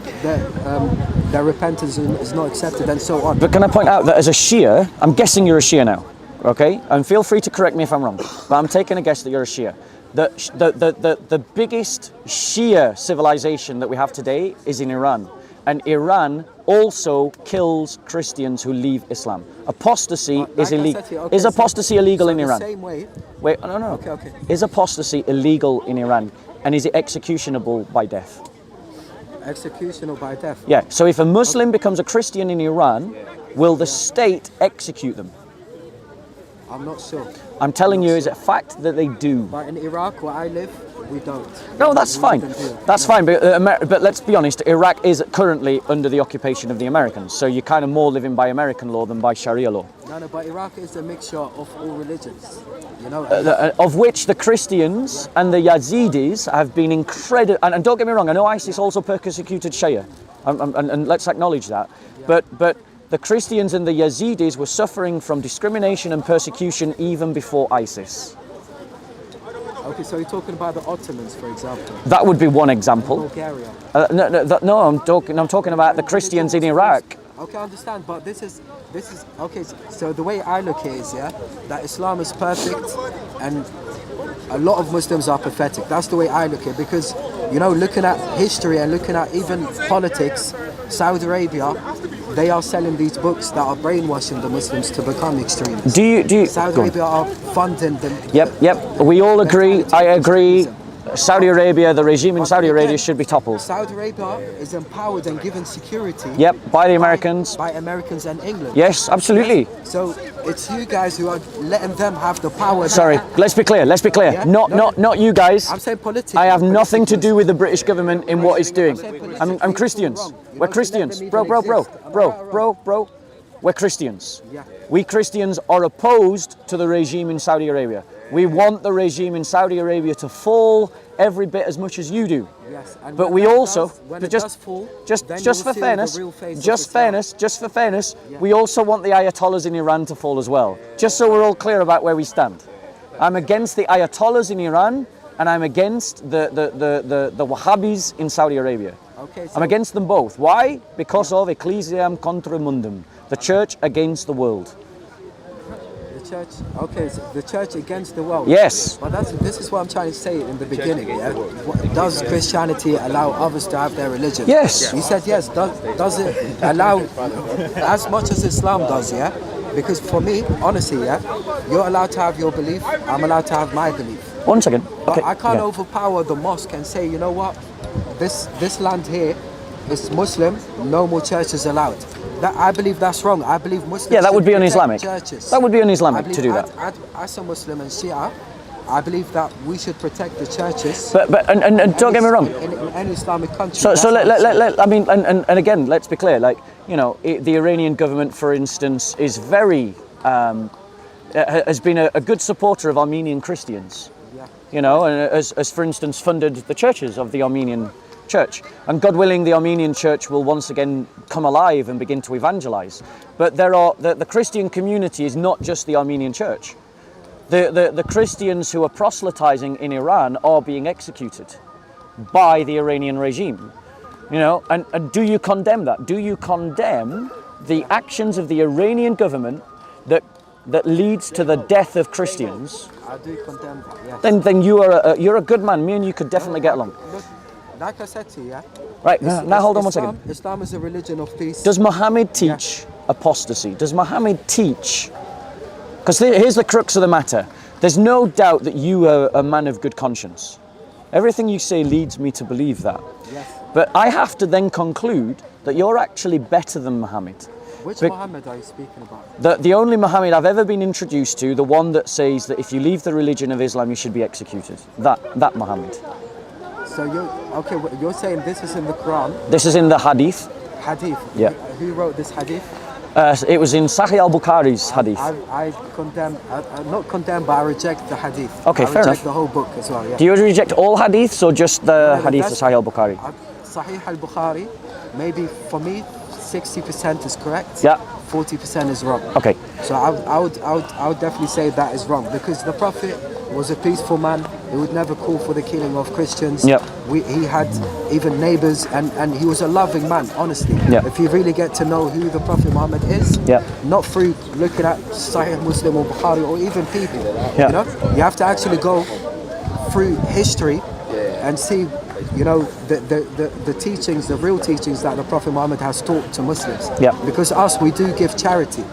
B: their repentance is not accepted and so on.
A: But can I point out that as a Shia, I'm guessing you're a Shia now, okay? And feel free to correct me if I'm wrong, but I'm taking a guess that you're a Shia. The biggest Shia civilization that we have today is in Iran. And Iran also kills Christians who leave Islam. Apostasy
B: Like
A: is
B: I
A: illegal.
B: said to you, okay,
A: Is apostasy illegal
B: so
A: in
B: the
A: Iran?
B: Same way.
A: Wait, no.
B: Okay.
A: Is apostasy illegal in Iran? And is it executionable by death?
B: Execution or by death.
A: Yeah, so if a Muslim becomes a Christian in Iran, will the state execute them?
B: I'm not sure.
A: I'm telling you, is a fact that they do.
B: But in Iraq, where I live, we don't.
A: No, that's
B: We
A: fine.
B: don't do it.
A: That's fine, but let's be honest, Iraq is currently under the occupation of the Americans, so you're kind of more living by American law than by Sharia law.
B: No, but Iraq is a mixture of all religions.
A: Of which the Christians and the Yazidis have been incredible. And don't get me wrong, I know ISIS also persecuted Shia, and let's acknowledge that. But the Christians and the Yazidis were suffering from discrimination and persecution even before ISIS.
B: Okay, so you're talking about the Ottomans, for example,
A: That would be one example.
B: Bulgaria.
A: No, I'm talking about the Christians in Iraq.
B: Okay, I understand, but this is okay. So the way I look at it is, that Islam is perfect, and a lot of Muslims are pathetic. That's the way I look at it, because looking at history and looking at even politics, Saudi Arabia, they are selling these books that are brainwashing the Muslims to become extremists.
A: Do you?
B: Saudi
A: Go on.
B: Arabia are funding them.
A: Yep. We all agree. I agree. Saudi Arabia, the regime in Saudi Arabia should be toppled.
B: Saudi Arabia is empowered and given security.
A: Yep, by the Americans.
B: By Americans and England.
A: Yes, absolutely.
B: So it's you guys who are letting them have the power.
A: Sorry, let's be clear.
B: Yeah?
A: Not you guys.
B: I'm saying politics.
A: I have nothing to do with the British government in what it's doing.
B: saying
A: I'm Christians.
B: You
A: We're
B: don't
A: Christians.
B: let them
A: Bro.
B: even exist.
A: Bro. We're Christians.
B: Yeah.
A: We Christians are opposed to the regime in Saudi Arabia. We want the regime in Saudi Arabia to fall every bit as much as you do.
B: Yes, and
A: But
B: when
A: we
B: that
A: also,
B: does- when
A: but
B: it
A: just,
B: does fall,
A: just
B: then
A: just
B: you
A: for
B: will see the
A: fairness,
B: real face of
A: just
B: Islam.
A: fairness, we also want the Ayatollahs in Iran to fall as well. Just so we're all clear about where we stand. I'm against the Ayatollahs in Iran, and I'm against the Wahhabis in Saudi Arabia.
B: Okay, so
A: I'm against them both. Why? Because of Ecclesiam contra mundum, the church against the world.
B: the church, okay, so the church against the world.
A: Yes.
B: But this is what I'm trying to say in the beginning. Yeah? Does Christianity allow others to have their religion?
A: Yes.
B: You said yes. Does it allow as much as Islam does? Yeah. Because for me, honestly, yeah, you're allowed to have your belief. I'm allowed to have my belief.
A: 1 second.
B: But
A: Okay.
B: I can't
A: yeah.
B: overpower the mosque and say, you know what, this land here is Muslim. No more churches allowed. That I believe that's wrong. I believe Muslims.
A: Yeah, that would
B: should
A: be
B: protect
A: un-Islamic.
B: Churches.
A: That would be un-Islamic
B: I
A: to do
B: believe
A: that.
B: As a Muslim and Shia, I believe that we should protect the churches.
A: But and don't get me wrong.
B: In any Islamic country.
A: So
B: that's
A: let,
B: what I'm
A: let, I mean, and again, let's be clear. Like, you know, the Iranian government, for instance, is very has been a good supporter of Armenian Christians.
B: Yeah.
A: You know, and as for instance funded the churches of the Armenian church. And God willing, the Armenian church will once again come alive and begin to evangelize. But the Christian community is not just the Armenian church. The Christians who are proselytizing in Iran are being executed by the Iranian regime. You know, and do you condemn that? Do you condemn the actions of the Iranian government that leads to the death of Christians?
B: I do condemn that. Yes.
A: Then you're a good man. Me and you could definitely get along.
B: Look, like I said to you, yeah.
A: Right, now hold on 1 second.
B: Islam is a religion of peace.
A: Does Muhammad teach apostasy? Does Muhammad teach? Because here's the crux of the matter. There's no doubt that you are a man of good conscience. Everything you say leads me to believe that.
B: Yes.
A: But I have to then conclude that you're actually better than Muhammad.
B: Which
A: Bec-
B: Muhammad are you speaking about?
A: The only Muhammad I've ever been introduced to, the one that says that if you leave the religion of Islam, you should be executed. That Muhammad.
B: So you're saying this is in the Quran,
A: This is in the Hadith.
B: Hadith.
A: Yeah.
B: Who wrote this Hadith?
A: It was in Sahih al-Bukhari's Hadith.
B: I condemn, not condemn, but I reject the Hadith.
A: Okay,
B: I
A: fair
B: reject
A: enough.
B: the whole book as well. Yeah.
A: Do you reject all Hadiths or just the Hadith of
B: that's-
A: Sahih al-Bukhari?
B: Sahih al-Bukhari, maybe for me, 60% is correct.
A: Yeah.
B: 40% is wrong.
A: Okay.
B: So I would definitely say that is wrong because the Prophet was a peaceful man. He would never call for the killing of Christians.
A: Yep.
B: He had even neighbors and he was a loving man, honestly.
A: Yep.
B: If you really get to know who the Prophet Muhammad is,
A: Yep.
B: not through looking at Sahih Muslim or Bukhari or even people,
A: Yeah.
B: you know, you have to actually go through history and see, you know, the teachings, the real teachings that the Prophet Muhammad has taught to Muslims.
A: Yeah.
B: Because us, we do give charity.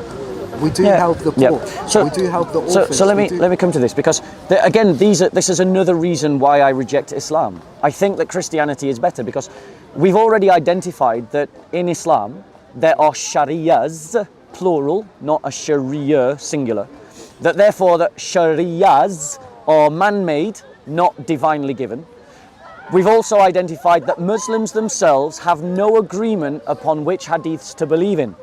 B: We do
A: Yeah.
B: help the
A: Yeah.
B: poor. We do help the orphans.
A: So let
B: We do-
A: me come to this because again this is another reason why I reject Islam. I think that Christianity is better because we've already identified that in Islam there are sharias plural, not a sharia singular. That therefore that sharias are man-made, not divinely given. We've also identified that Muslims themselves have no agreement upon which hadiths to believe in.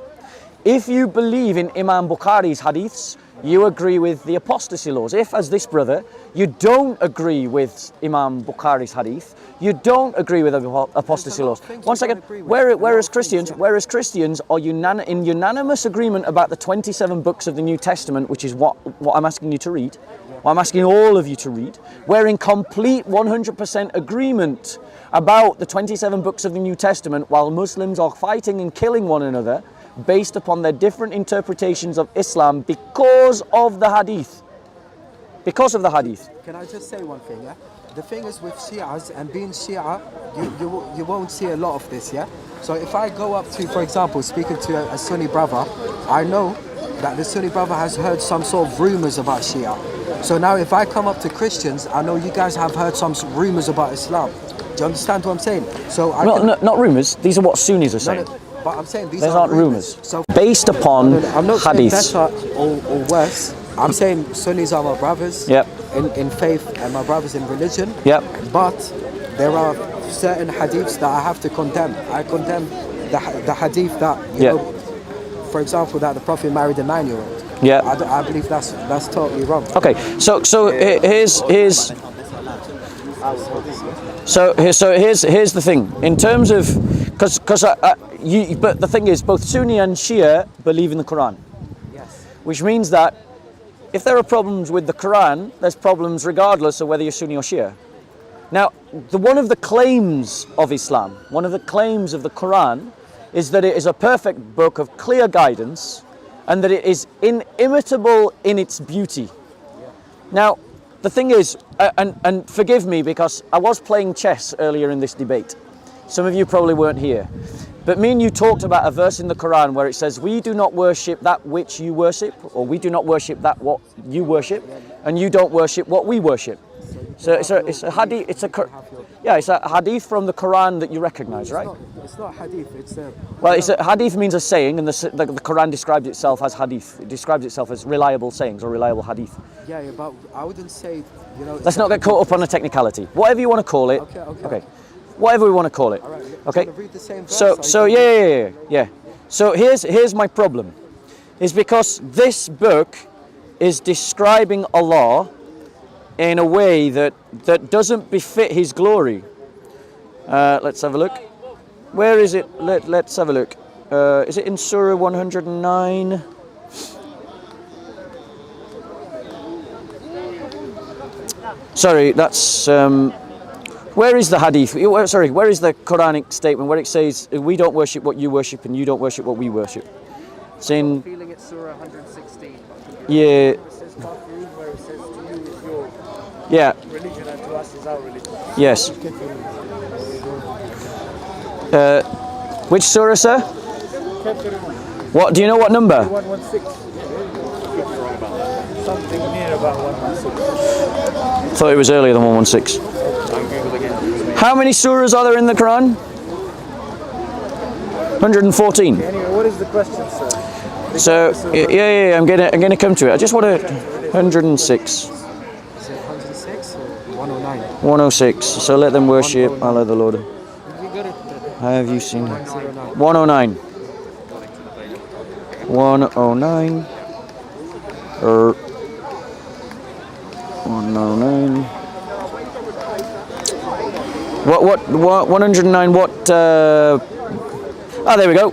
A: If you believe in Imam Bukhari's hadiths, you agree with the apostasy laws. If, as this brother, you don't agree with Imam Bukhari's hadith, you don't agree with apostasy laws.
B: things
A: 1
B: we
A: second.
B: don't agree with.
A: Whereas Christians are in unanimous agreement about the 27 books of the New Testament, which is what I'm asking you to read. What I'm asking all of you to read. We're in complete 100% agreement about the 27 books of the New Testament, while Muslims are fighting and killing one another based upon their different interpretations of Islam because of the hadith. Because of the hadith.
B: Can I just say one thing, yeah? The thing is with Shias and being Shia, you won't see a lot of this, yeah? So if I go up to, for example, speaking to a Sunni brother, I know that the Sunni brother has heard some sort of rumors about Shia. So now if I come up to Christians, I know you guys have heard some rumors about Islam. Do you understand what I'm saying? So I can,
A: Not rumours, these are what Sunnis are saying.
B: but I'm saying these
A: These aren't rumours.
B: So
A: Based upon
B: I'm not saying
A: hadiths.
B: better or worse. I'm saying Sunnis are my brothers
A: Yep.
B: in faith and my brothers in religion.
A: Yep.
B: But there are certain hadiths that I have to condemn. I condemn the hadith that, you
A: Yeah.
B: know, for example, that the Prophet married a 9-year-old.
A: Yeah.
B: I believe that's totally wrong.
A: Okay, so here's the thing. In terms of, because but the thing is, both Sunni and Shia believe in the Quran,
B: Yes.
A: which means that if there are problems with the Quran, there's problems regardless of whether you're Sunni or Shia. Now, one of the claims of Islam, one of the claims of the Quran, is that it is a perfect book of clear guidance, and that it is inimitable in its beauty. Now, the thing is, and forgive me because I was playing chess earlier in this debate. Some of you probably weren't here. But me and you talked about a verse in the Quran where it says, we do not worship that which you worship, or we do not worship that what you worship, and you don't worship what we worship. So it's a hadith, it's a hadith from the Quran that you recognize, right?
B: It's not hadith, it's a...
A: Well, hadith means a saying, and the Quran describes itself as hadith. It describes itself as reliable sayings or reliable hadith.
B: Yeah, but I wouldn't say, you know...
A: Let's not get caught up on a technicality. Whatever you want to call it. Okay. Whatever we want to call it.
B: Right,
A: okay.
B: read the same verse,
A: So yeah. So here's my problem, is because this book is describing Allah in a way that doesn't befit His glory. Let's have a look. Where is it? Let's have a look. Is it in Surah 109? Sorry, that's. Where is the hadith? Sorry, where is the Quranic statement where it says we don't worship what you worship and you don't worship what we worship? It's in.
F: Feeling it's Surah 116.
A: Yeah.
F: It says Kafirun, where it says to you is your
A: Yeah.
F: religion and to us is our religion.
A: Yes. Which surah, sir? What? Do you know what number?
F: 116. Something near about 116.
A: Thought it was earlier than 116. How many surahs are there in the Quran? 114.
F: Anyway, what is the question, sir?
A: So yeah, I'm gonna come to it. I just want to 106.
B: Is it 106 or 109?
A: 106. So let them worship Allah the Lord. Have you seen it? 109. 109. 109. What 109, there we go.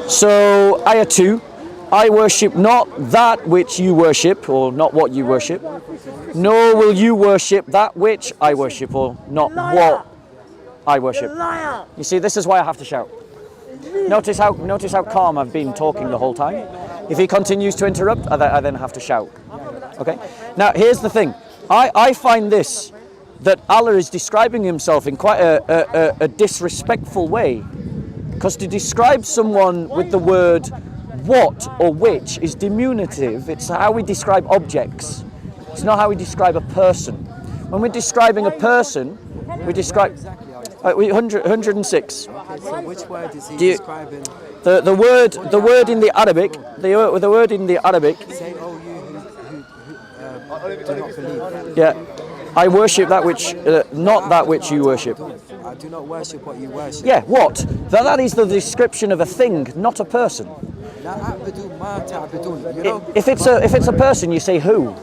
A: So, ayah 2, I worship not that which you worship, or not what you worship, nor will you worship that which I worship, or not what I worship. You see, this is why I have to shout. Notice how calm I've been talking the whole time. If he continues to interrupt, I then have to shout. Okay? Now, here's the thing. I find this, that Allah is describing himself in quite a disrespectful way. Because to describe someone with the word what or which is diminutive. It's how we describe objects. It's not how we describe a person. When we're describing a person, we describe... 106.
B: Okay, so which word is he describing?
A: The word in the Arabic, the word in the Arabic...
B: Say, oh, you who do not believe.
A: Yeah. I worship that which, not that which you worship.
B: I do not worship what you worship.
A: Yeah, what? That is the description of a thing, not a person. If it's a person, you say who,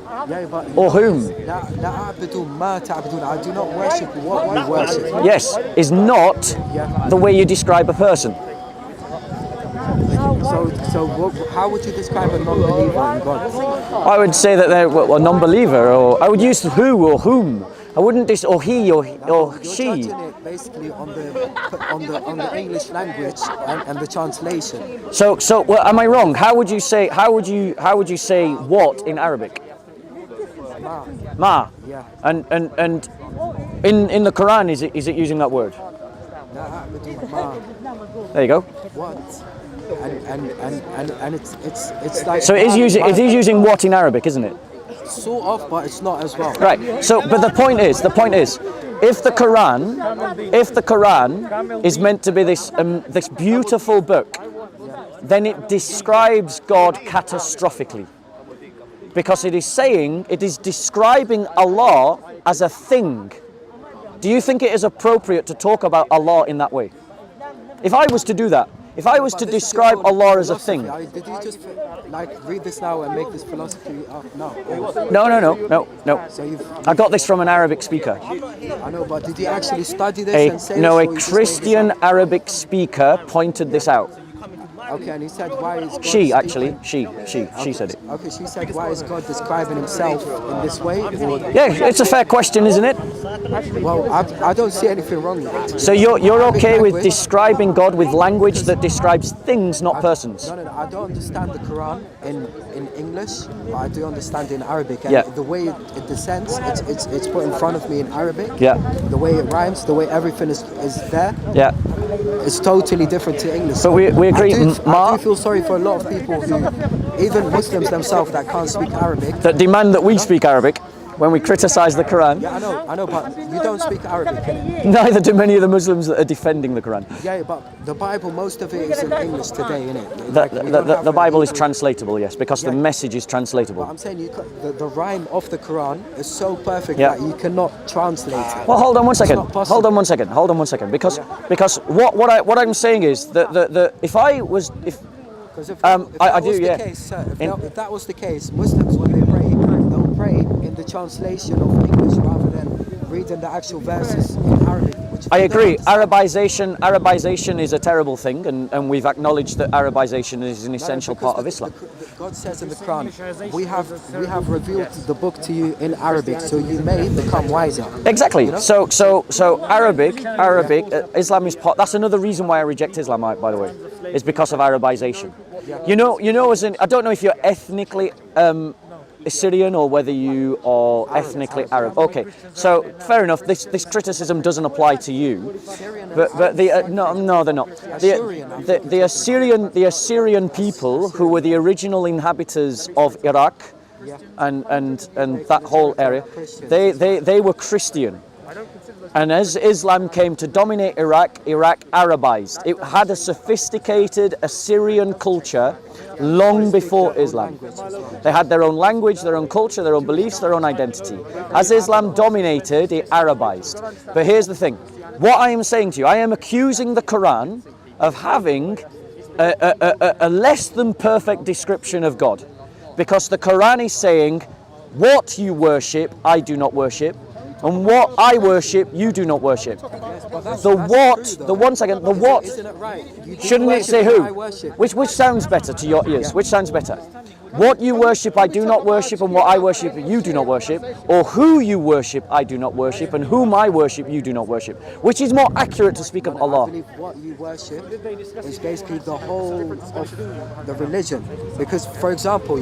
A: or whom.
B: I do not worship what you worship.
A: Yes, is not the way you describe a person.
B: So how would you describe a non-believer in God?
A: I would say that they're a non-believer, or I would use who or whom. I wouldn't or he or she.
B: You're judging it basically on the English language and the translation.
A: So well, am I wrong? How would you say what in Arabic? Ma.
B: Yeah.
A: And in the Quran is it using that word? There you go.
B: What? And it's like.
A: So it is using what in Arabic, isn't it?
B: Sort of, but it's not as well.
A: Right. So, but the point is, if the Quran is meant to be this beautiful book, then it describes God catastrophically, because it is describing Allah as a thing. Do you think it is appropriate to talk about Allah in that way? If I was to do that, if I was to describe Allah as a thing.
B: Did you just read this now and make this philosophy up? No.
A: No.
B: So
A: I got this from an Arabic speaker.
B: I know, but did you actually study this and say this?
A: A Christian Arabic speaker pointed this out.
B: Okay, and he said, why is God...
A: She said it.
B: Okay, she said, why is God describing himself in this way?
A: Yeah, it's a fair question, isn't it?
B: Well, I don't see anything wrong with it.
A: So you're
B: Arabic
A: okay with
B: language-
A: describing God with language that describes things, not persons?
B: No, I don't understand the Quran in English, but I do understand in Arabic. And
A: Yeah.
B: the way it descends, it's put in front of me in Arabic.
A: Yeah.
B: The way it rhymes, the way everything is there,
A: Yeah.
B: it's totally different to English.
A: But we agree,
B: I do feel sorry for a lot of people who, even Muslims themselves, that can't speak Arabic.
A: that demand that we speak Arabic when we criticize the Quran.
B: Yeah, I know, but you don't speak Arabic. innit?
A: Neither do many of the Muslims that are defending the Quran.
B: Yeah, but the Bible, most of it is in English today, innit?
A: The Bible is translatable, yes, because the message is
B: But
A: translatable.
B: I'm saying the rhyme of the Quran is so perfect
A: Yeah.
B: that you cannot translate it.
A: Well, hold on one second.
B: not possible.
A: Hold on one second. Because what I'm saying is that if I was if
B: Because if
A: I
B: that
A: do,
B: was
A: yeah.
B: the case, sir,
A: In-
B: if that was the case, Muslims when they pray, they'll pray in the translation of English rather than reading the actual verses in Arabic. Which
A: I
B: they
A: agree,
B: don't.
A: Arabization is a terrible thing, and we've acknowledged that Arabization is an essential
B: Because
A: part of Islam.
B: God says in the Quran, we have revealed the book to you in Arabic, so you may become wiser.
A: Exactly.
B: You know?
A: So Arabic, Islam is part. That's another reason why I reject Islam, by the way, is because of Arabization. You know, as in, I don't know if you're ethnically Assyrian or whether you are ethnically Arab. Okay, so fair enough. This criticism doesn't apply to you, but no, they're not. The Assyrian people, who were the original inhabitants of Iraq, and that whole area, they were Christian. And as Islam came to dominate Iraq Arabized. It had a sophisticated Assyrian culture long before Islam. They had their own language, their own culture, their own beliefs, their own identity. As Islam dominated, it Arabized. But here's the thing. What I am saying to you, I am accusing the Quran of having a less than perfect description of God. Because the Quran is saying, what you worship, I do not worship. And what I worship, you do not worship. The what,
B: Isn't it right? You do
A: shouldn't it
B: worship
A: say
B: what
A: who?
B: I worship.
A: Which sounds better to your ears? Which sounds better? What you worship, I do not worship, and what I worship, you do not worship. Or who you worship, I do not worship, and whom I worship, you do not worship. Which is more accurate to speak of
B: I
A: Allah.
B: believe what you worship is basically the whole of the religion. Because, for example,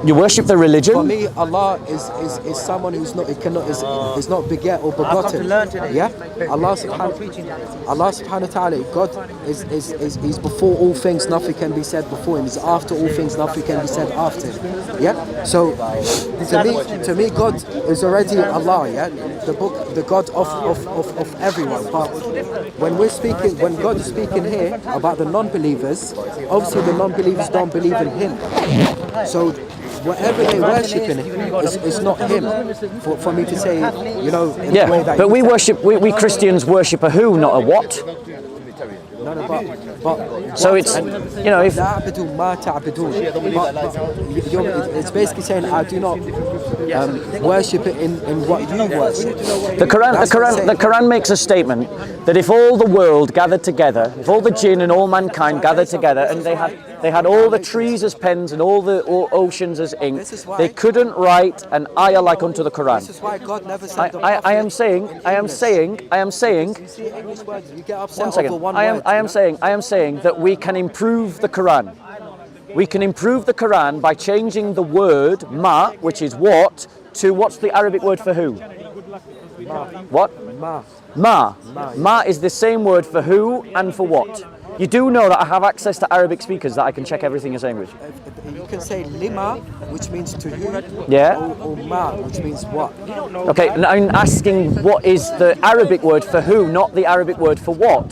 A: You worship the
B: for
A: religion.
B: me, Allah is someone who's not is not beget or begotten. Yeah, Allah subhanahu wa ta'ala, God is before all things. Nothing can be said before Him. He's after all things. Nothing can be said after Him. Yeah. So to me, God is already Allah. Yeah, the God of everyone. But when God is speaking here about the non-believers, obviously the non-believers don't believe in Him. So whatever they worship in is not Him. For me to say, in the way
A: Yeah,
B: that
A: but
B: you said.
A: we Christians worship a who, not a what.
B: No, but
A: So it's, if
B: تعبدوا ما تعبدون. It's basically saying I do not worship it in what you worship.
A: The
B: That's what it's saying.
A: Quran makes a statement that if all the world gathered together, if all the jinn and all mankind gathered together, and they had all the trees as pens and all the oceans as ink,
B: This is why-
A: they couldn't write an ayah like unto the
B: This
A: Quran.
B: is why God never said the
A: I am
B: prophet
A: saying,
B: in
A: I am
B: English.
A: saying.
B: You see English words, you get upset
A: One
B: over
A: second.
B: one
A: I
B: word.
A: am saying that we can improve the Quran. We can improve the Quran by changing the word ma, which is what, to what's the Arabic word for who? What?
B: Ma.
A: Ma. Ma is the same word for who and for what. You do know that I have access to Arabic speakers that I can check everything you're saying with.
B: You can say lima, which means to who,
A: Yeah.
B: or ma, which means what.
A: Okay, and I'm asking what is the Arabic word for who, not the Arabic word for what.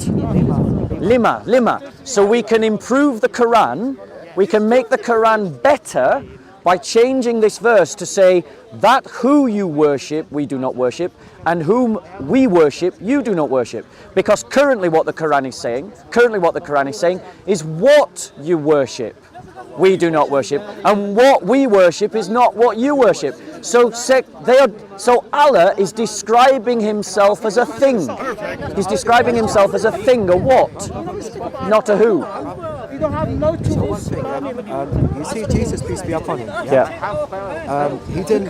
A: Lima. So we can improve the Quran, we can make the Quran better by changing this verse to say that who you worship, we do not worship, and whom we worship, you do not worship. Because currently what the Quran is saying is what you worship, we do not worship, and what we worship is not what you worship. So Allah is describing Himself as a thing. He's describing Himself as a thing, a what, not a who.
D: You don't have no tools.
B: So one thing, you see Jesus, peace be upon him.
A: Yeah.
B: He did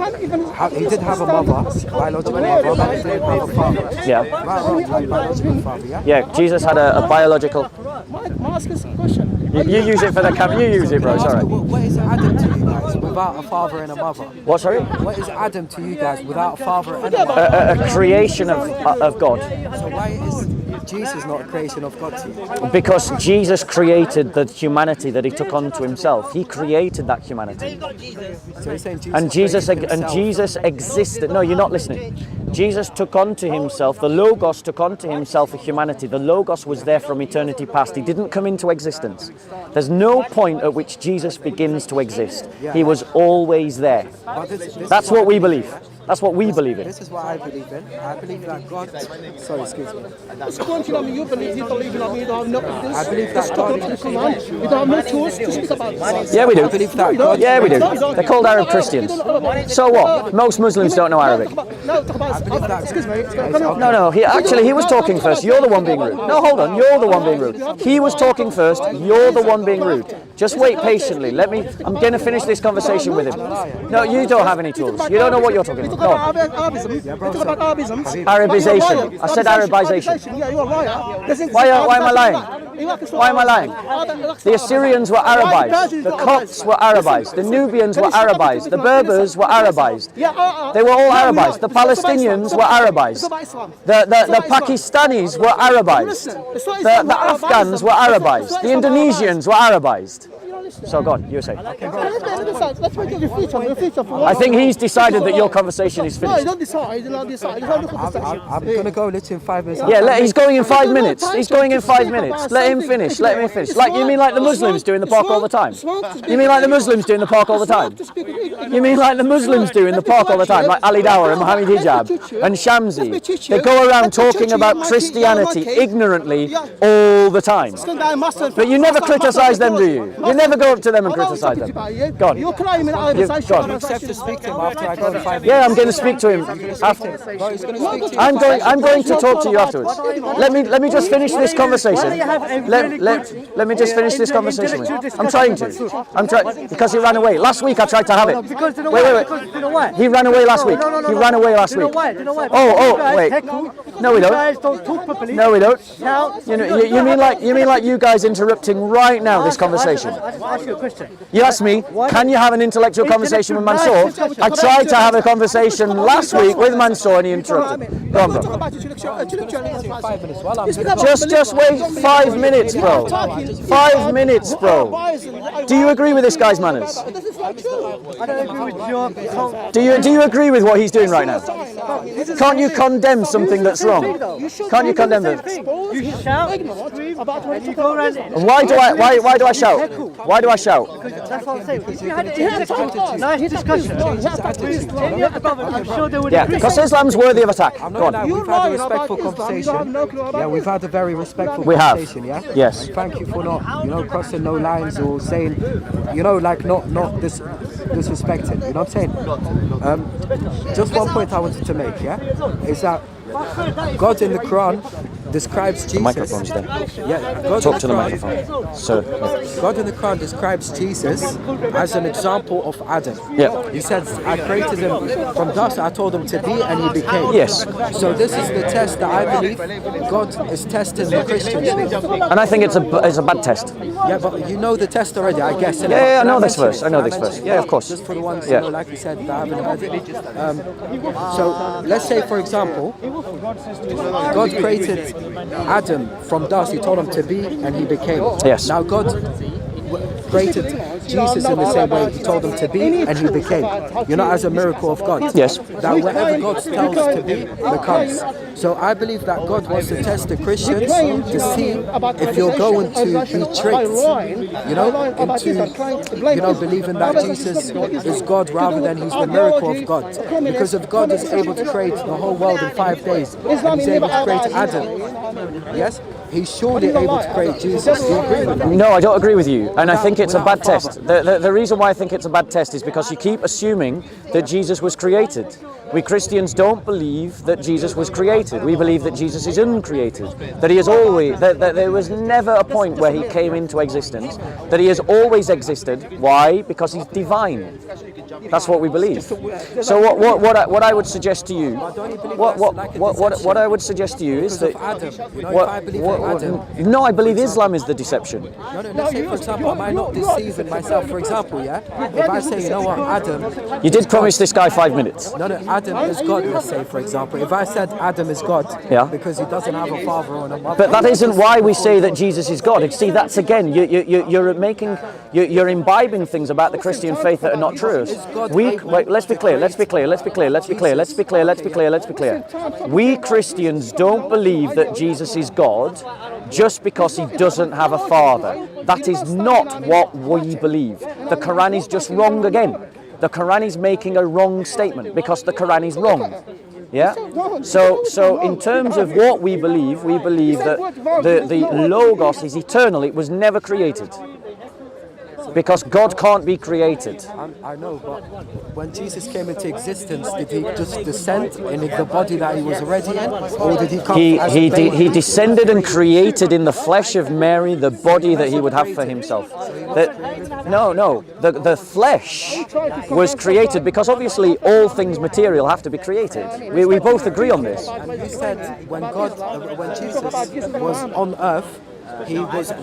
B: have a mother, biological mother, but he didn't have a father.
A: Yeah.
B: Right, like biological father, yeah?
A: Yeah. Jesus had a biological.
D: I'm asking a question.
A: You use it for the camera. You use it, bro. It's all right.
B: What is Adam to you guys without a father and a mother?
A: What? Sorry.
B: What is Adam to you guys without a father and a mother?
A: A creation of God.
B: So why is Jesus not a creation of God to you?
A: Because Jesus created the humanity that he took onto himself. He created that humanity.
B: So you're saying Jesus
A: And Jesus
B: created himself.
A: Jesus existed. No, you're not listening. Jesus took onto himself, the Logos took onto himself a humanity. The Logos was there from eternity past. He didn't come into existence. There's no point at which Jesus begins to exist. He was always there.
B: But this
A: That's
B: is
A: what we believe. That's what we believe in.
B: This is what I believe in. I believe that God. Sorry, excuse me.
D: It's going to you believe, you believe in me, you don't have no
B: I believe that God.
D: You don't have no tools to speak about this.
A: Yeah, we do.
B: I believe that God.
A: Yeah, we do. They're called Arab Christians. So what? Most Muslims don't know Arabic.
D: No, talk about excuse me.
A: No, he was talking first. You're the one being rude. No, hold on. You're the one being rude. He was talking first. You're the one being rude. Just wait patiently. I'm going to finish this conversation with him. No, you don't have any tools. You don't know what you're talking about. Go on. Arabization. I said Arabization.
D: Yeah, you're right.
A: Why am I lying? Why am I lying? The Assyrians were Arabized. The Copts were Arabized. The Nubians were Arabized. The Berbers were Arabized. They were all Arabized. The Palestinians were Arabized. The Pakistanis were Arabized. The Afghans were Arabized. The Indonesians were Arabized. So go on, you were saying. I think he's decided that your conversation is
D: No,
A: finished.
D: don't decide. Don't decide. Look at the
B: I'm gonna go literally in 5 minutes.
A: Yeah, he's going in 5 minutes. He's going in 5 minutes. Let him finish. Let me finish. Like you mean like the Muslims do in the park all the time? You mean like the Muslims do in the park all the time? You mean like the Muslims do in the park all the time, like Ali Dawah and Mohammed Hijab and Shamsi? They go around talking about Christianity ignorantly all the time. But you never criticize them, do you? You never go up to them and criticize them. Go on.
D: You're claiming
A: Go
D: Arabization.
A: on.
B: Accept to speak to him after I go in 5 minutes.
A: Yeah, I'm going to speak to him after.
B: But he's gonna speak to you.
A: I'm going to talk to you afterwards. Let me just finish this conversation. Let me just finish this conversation with you. I'm trying to. I'm trying because he ran away. Last week I tried to have it. Wait. He ran away last week. He ran away last week. Oh, wait. No, we don't. No, we don't. You mean like you guys interrupting right now this conversation? You asked me, can you have an intellectual conversation with Mansour? I tried to have a conversation last week with Mansour and he interrupted me. Go on, bro.
B: 5 minutes. Well, I'm
A: Just wait 5 minutes, bro. 5 minutes, bro. Do you agree with this guy's manners? Do you agree with what he's doing right now? Can't you condemn something that's wrong? Can't you condemn it?
D: You shout, and you go around.
A: And why do I shout? Why do I shout?
D: That's what I'm saying. If you had a nice discussion, I'm sure they would
A: Yeah,
D: agree.
A: because Islam's worthy of attack. Go on.
B: We've had a respectful conversation. Yeah, we've had a very respectful
A: We have.
B: conversation. Yeah.
A: Yes.
B: Thank you for not, crossing no lines or saying, like not disrespecting. You know what I'm saying? Just one point I wanted to make. Yeah, is that God in the Quran describes Jesus.
A: The microphone's there.
B: Yeah, God
A: Talk
B: in
A: to the
B: Quran-
A: microphone. Sir.
B: God in the Quran describes Jesus as an example of Adam.
A: Yeah.
B: He says, I created him from dust, I told him to be, and he became.
A: Yes.
B: So this is the test that I believe God is testing the Christians with.
A: And I think it's a bad test.
B: Yeah, but you know the test already, I guess. innit?
A: Yeah, I know
B: Can
A: this
B: mention
A: verse.
B: it?
A: I know
B: Can
A: this
B: mention
A: verse.
B: it?
A: Yeah, of course.
B: Just for the ones,
A: Yeah.
B: like you said, that haven't heard it. So let's say, for example, God created Adam from dust. He told him to be, and he became.
A: Yes.
B: Now God created Jesus in the same way. He told him to be, and he became. You know, as a miracle of God.
A: Yes.
B: That whatever God tells to be becomes. So I believe that God wants to test the Christians to see if you're going to be tricked, into believing that Jesus is God rather than he's the miracle of God. Because if God is able to create the whole world in 5 days, and he's able to create Adam, yes, he's surely able to create Jesus. Do you agree with that?
A: No, I don't agree with you. And I think it's a bad test. test. The reason why I think it's a bad test is because you keep assuming that Jesus was created. We Christians don't believe that Jesus was created. We believe that Jesus is uncreated. That he is always, that there was never a point where he came into existence. That he has always existed. Why? Because he's divine. That's what we believe. So what I would suggest to you, what I would suggest to you is that no, I believe Islam is the deception.
B: No, let's say, for example, am I not deceiving myself? For example, yeah? If I say, you know what, Adam...
A: You did promise this guy 5 minutes.
B: No, Adam is God, let's say, for example. If I said Adam is God,
A: yeah,
B: because he doesn't have a father or a mother...
A: But that isn't why we say that Jesus is God. See, that's again, you're imbibing things about the Christian faith that are not true. Wait, let's be clear. We Christians don't believe that Jesus is God just because he doesn't have a father. That is not what we believe. The Quran is just wrong again. The Quran is making a wrong statement because the Quran is wrong. Yeah? So in terms of what we believe that the Logos is eternal. It was never created. Because God can't be created.
B: I know, but when Jesus came into existence, did he just descend in the body that he was already in? Or did he come
A: He descended and created in the flesh of Mary the body that he would have for himself. The flesh was created because obviously all things material have to be created. We both agree on this.
B: And you said when Jesus was on earth,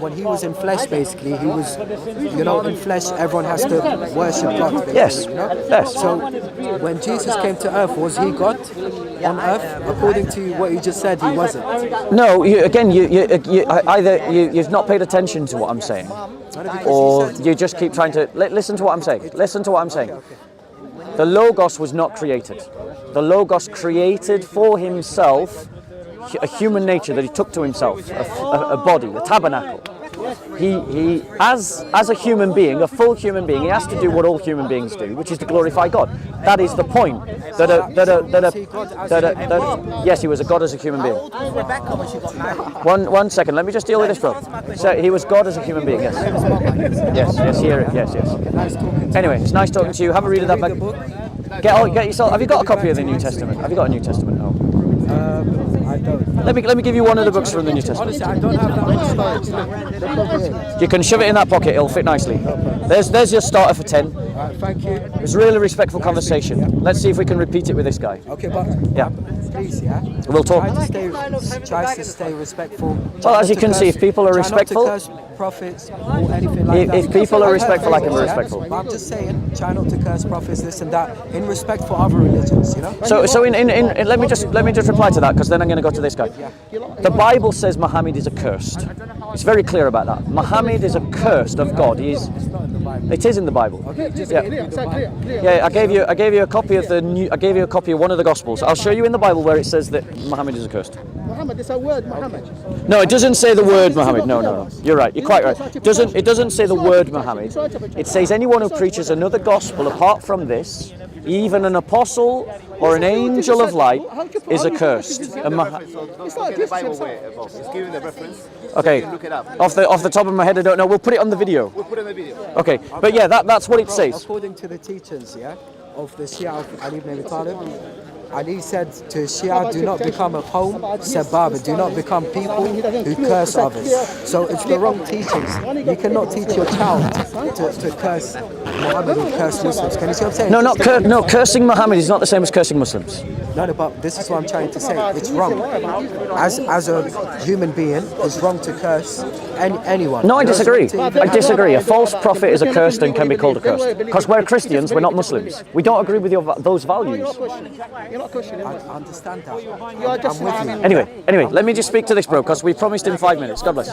B: when he was in flesh, basically, he was, in flesh, everyone has to worship God, basically,
A: yes. Yes.
B: So, when Jesus came to earth, was he God on earth? According to what you just said, he wasn't.
A: No, either you've not paid attention to what I'm saying, or you just keep trying to, listen to what I'm saying. Listen to what I'm saying. The Logos was not created. The Logos created for himself a human nature that he took to himself, a body, a tabernacle. He as a human being, a full human being, he has to do what all human beings do, which is to glorify God. That is the point. Yes, he was a God as a human being. One second, let me just deal with this, bro. So he was God as a human being. Yes. Yes. Anyway, it's nice talking to you. Have a read of that book. Get yourself. Have you got a copy of the New Testament? Have you got a New Testament? No.
B: I don't.
A: Let me give you one of the books from the New Testament.
B: Honestly, I don't have that much storage.
A: You can shove it in that pocket, it'll fit nicely. There's your starter for 10.
B: Alright, thank you.
A: It was a really respectful conversation. Let's see if we can repeat it with this guy.
B: Okay, but
A: yeah.
B: Please, yeah.
A: We'll talk.
B: Try to stay respectful.
A: Well, as you can see, if people are respectful,
B: try not to curse prophets or anything like that.
A: If people are respectful, I can be respectful.
B: But I'm just saying, try not to curse prophets, this and that, in respect for other religions,
A: So let me just reply to that, because then I'm going to go to this guy. The Bible says Muhammad is accursed. It's very clear about that. Muhammad is accursed of God. It is in the Bible. Yeah, I gave you a copy of one of the Gospels. I'll show you in the Bible where it says that Muhammad is accursed.
G: Muhammad, it's a word, Muhammad.
A: No, it doesn't say the word Muhammad. No. You're right. You're quite right. It doesn't say the word Muhammad. It says anyone who preaches another gospel apart from this, even an apostle or an angel of light, is accursed.
G: It's like this.
C: It's giving the reference.
A: Okay. Off the top of my head, I don't know. We'll put it on the video. Okay. But yeah, that's what it says.
B: According to the teachings, of the Shia of Ali ibn Abi Talib, Ali said to Shia, do not become a qawm, sababa, do not become people who curse others. So it's the wrong teachings. You cannot teach your child to curse Muhammad or curse Muslims. Can you see what I'm saying?
A: No, cursing Muhammad is not the same as cursing Muslims.
B: No, but this is what I'm trying to say. It's wrong. As a human being, it's wrong to curse anyone.
A: No, I disagree. A false prophet is accursed and can be called accursed. Because we're Christians, we're not Muslims. We don't agree with those values.
B: I understand that. I'm with you.
A: Anyway, let me just speak to this bro, because we promised him 5 minutes. God bless.